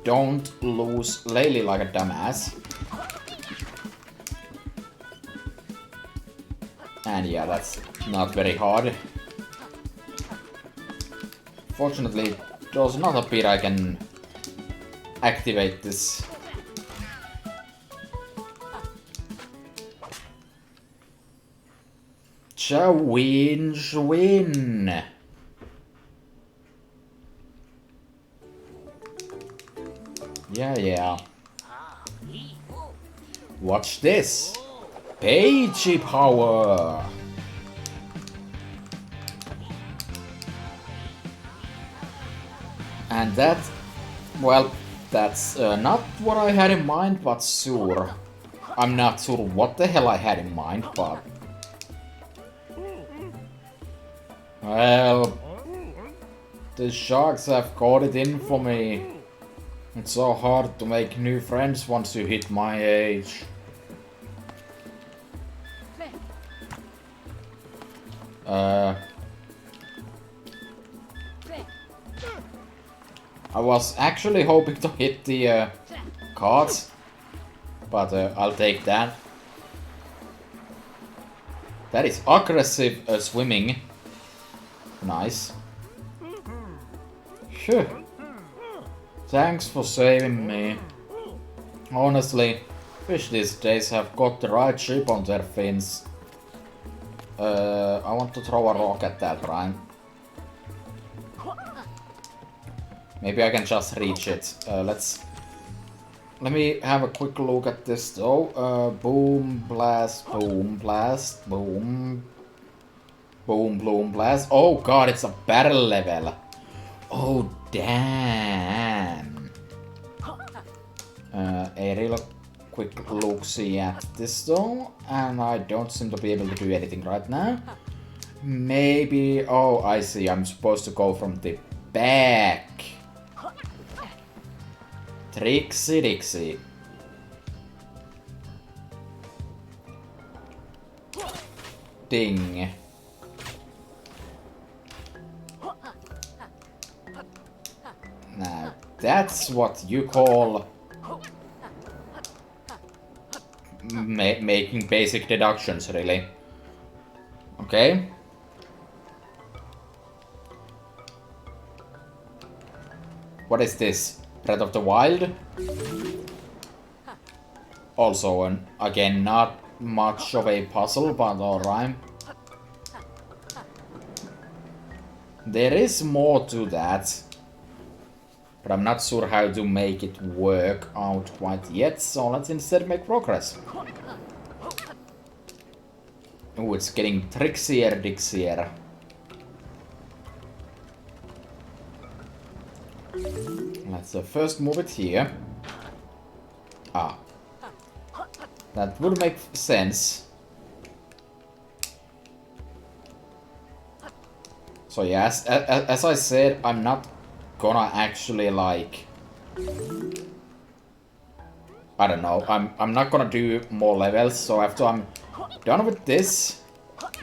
don't lose Laylee like a dumbass. And yeah, that's not very hard. Unfortunately, does not appear I can activate this. Win. Yeah. Watch this. Pagey power. And that, well, that's not what I had in mind, but sure. I'm not sure what the hell I had in mind, but... Well... The sharks have got it in for me. It's so hard to make new friends once you hit my age. I was actually hoping to hit the cards, but I'll take that. That is aggressive swimming. Nice. Phew. Thanks for saving me. Honestly, fish these days have got the right shape on their fins. I want to throw a rock at that, right? Maybe I can just reach it. Let me have a quick look at this though. Boom, blast, boom, blast, boom. Boom, boom, blast. Oh god, it's a battle level. Oh, damn. A real quick look-see at this though. And I don't seem to be able to do anything right now. Maybe... Oh, I see. I'm supposed to go from the back. Trixie Dixie. Ding. Now, that's what you call making basic deductions, really. Okay. What is this? Breath of the Wild? Also, again, not much of a puzzle, but alright. There is more to that. But I'm not sure how to make it work out quite yet, so let's instead make progress. Oh, it's getting trixier-dixier. Let's first move it here. Ah. That would make sense. So yes, as I said, I'm not gonna actually like... I don't know, I'm not gonna do more levels, so after I'm done with this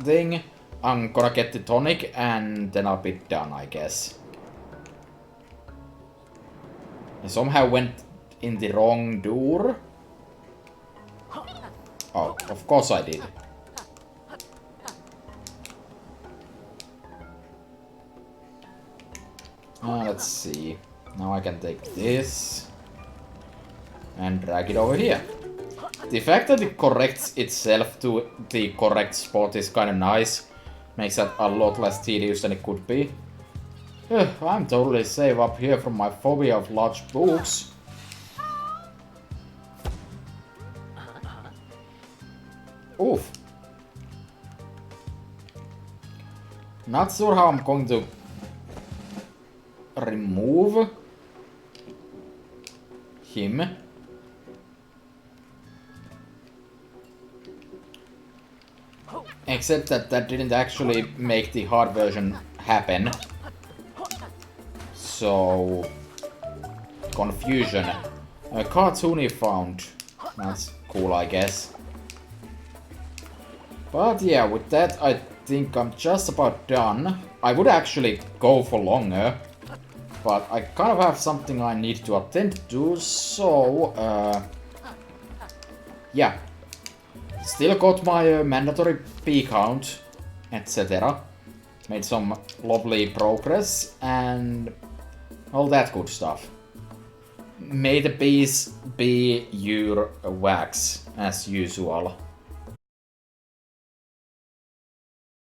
thing, I'm gonna get the tonic and then I'll be done, I guess. I somehow went in the wrong door. Oh, of course I did. Let's see. Now I can take this and drag it over here. The fact that it corrects itself to the correct spot is kind of nice. Makes that a lot less tedious than it could be. I'm totally safe up here from my phobia of large books. Oof. Not sure how I'm going to remove him. Except that that didn't actually make the hard version happen. So... Confusion. A cartoony found. That's cool, I guess. But yeah, with that, I think I'm just about done. I would actually go for longer. But I kind of have something I need to attend to, so... yeah. Still got my mandatory P count, etc. made some lovely progress and all that good stuff. May the bees be your wax, as usual.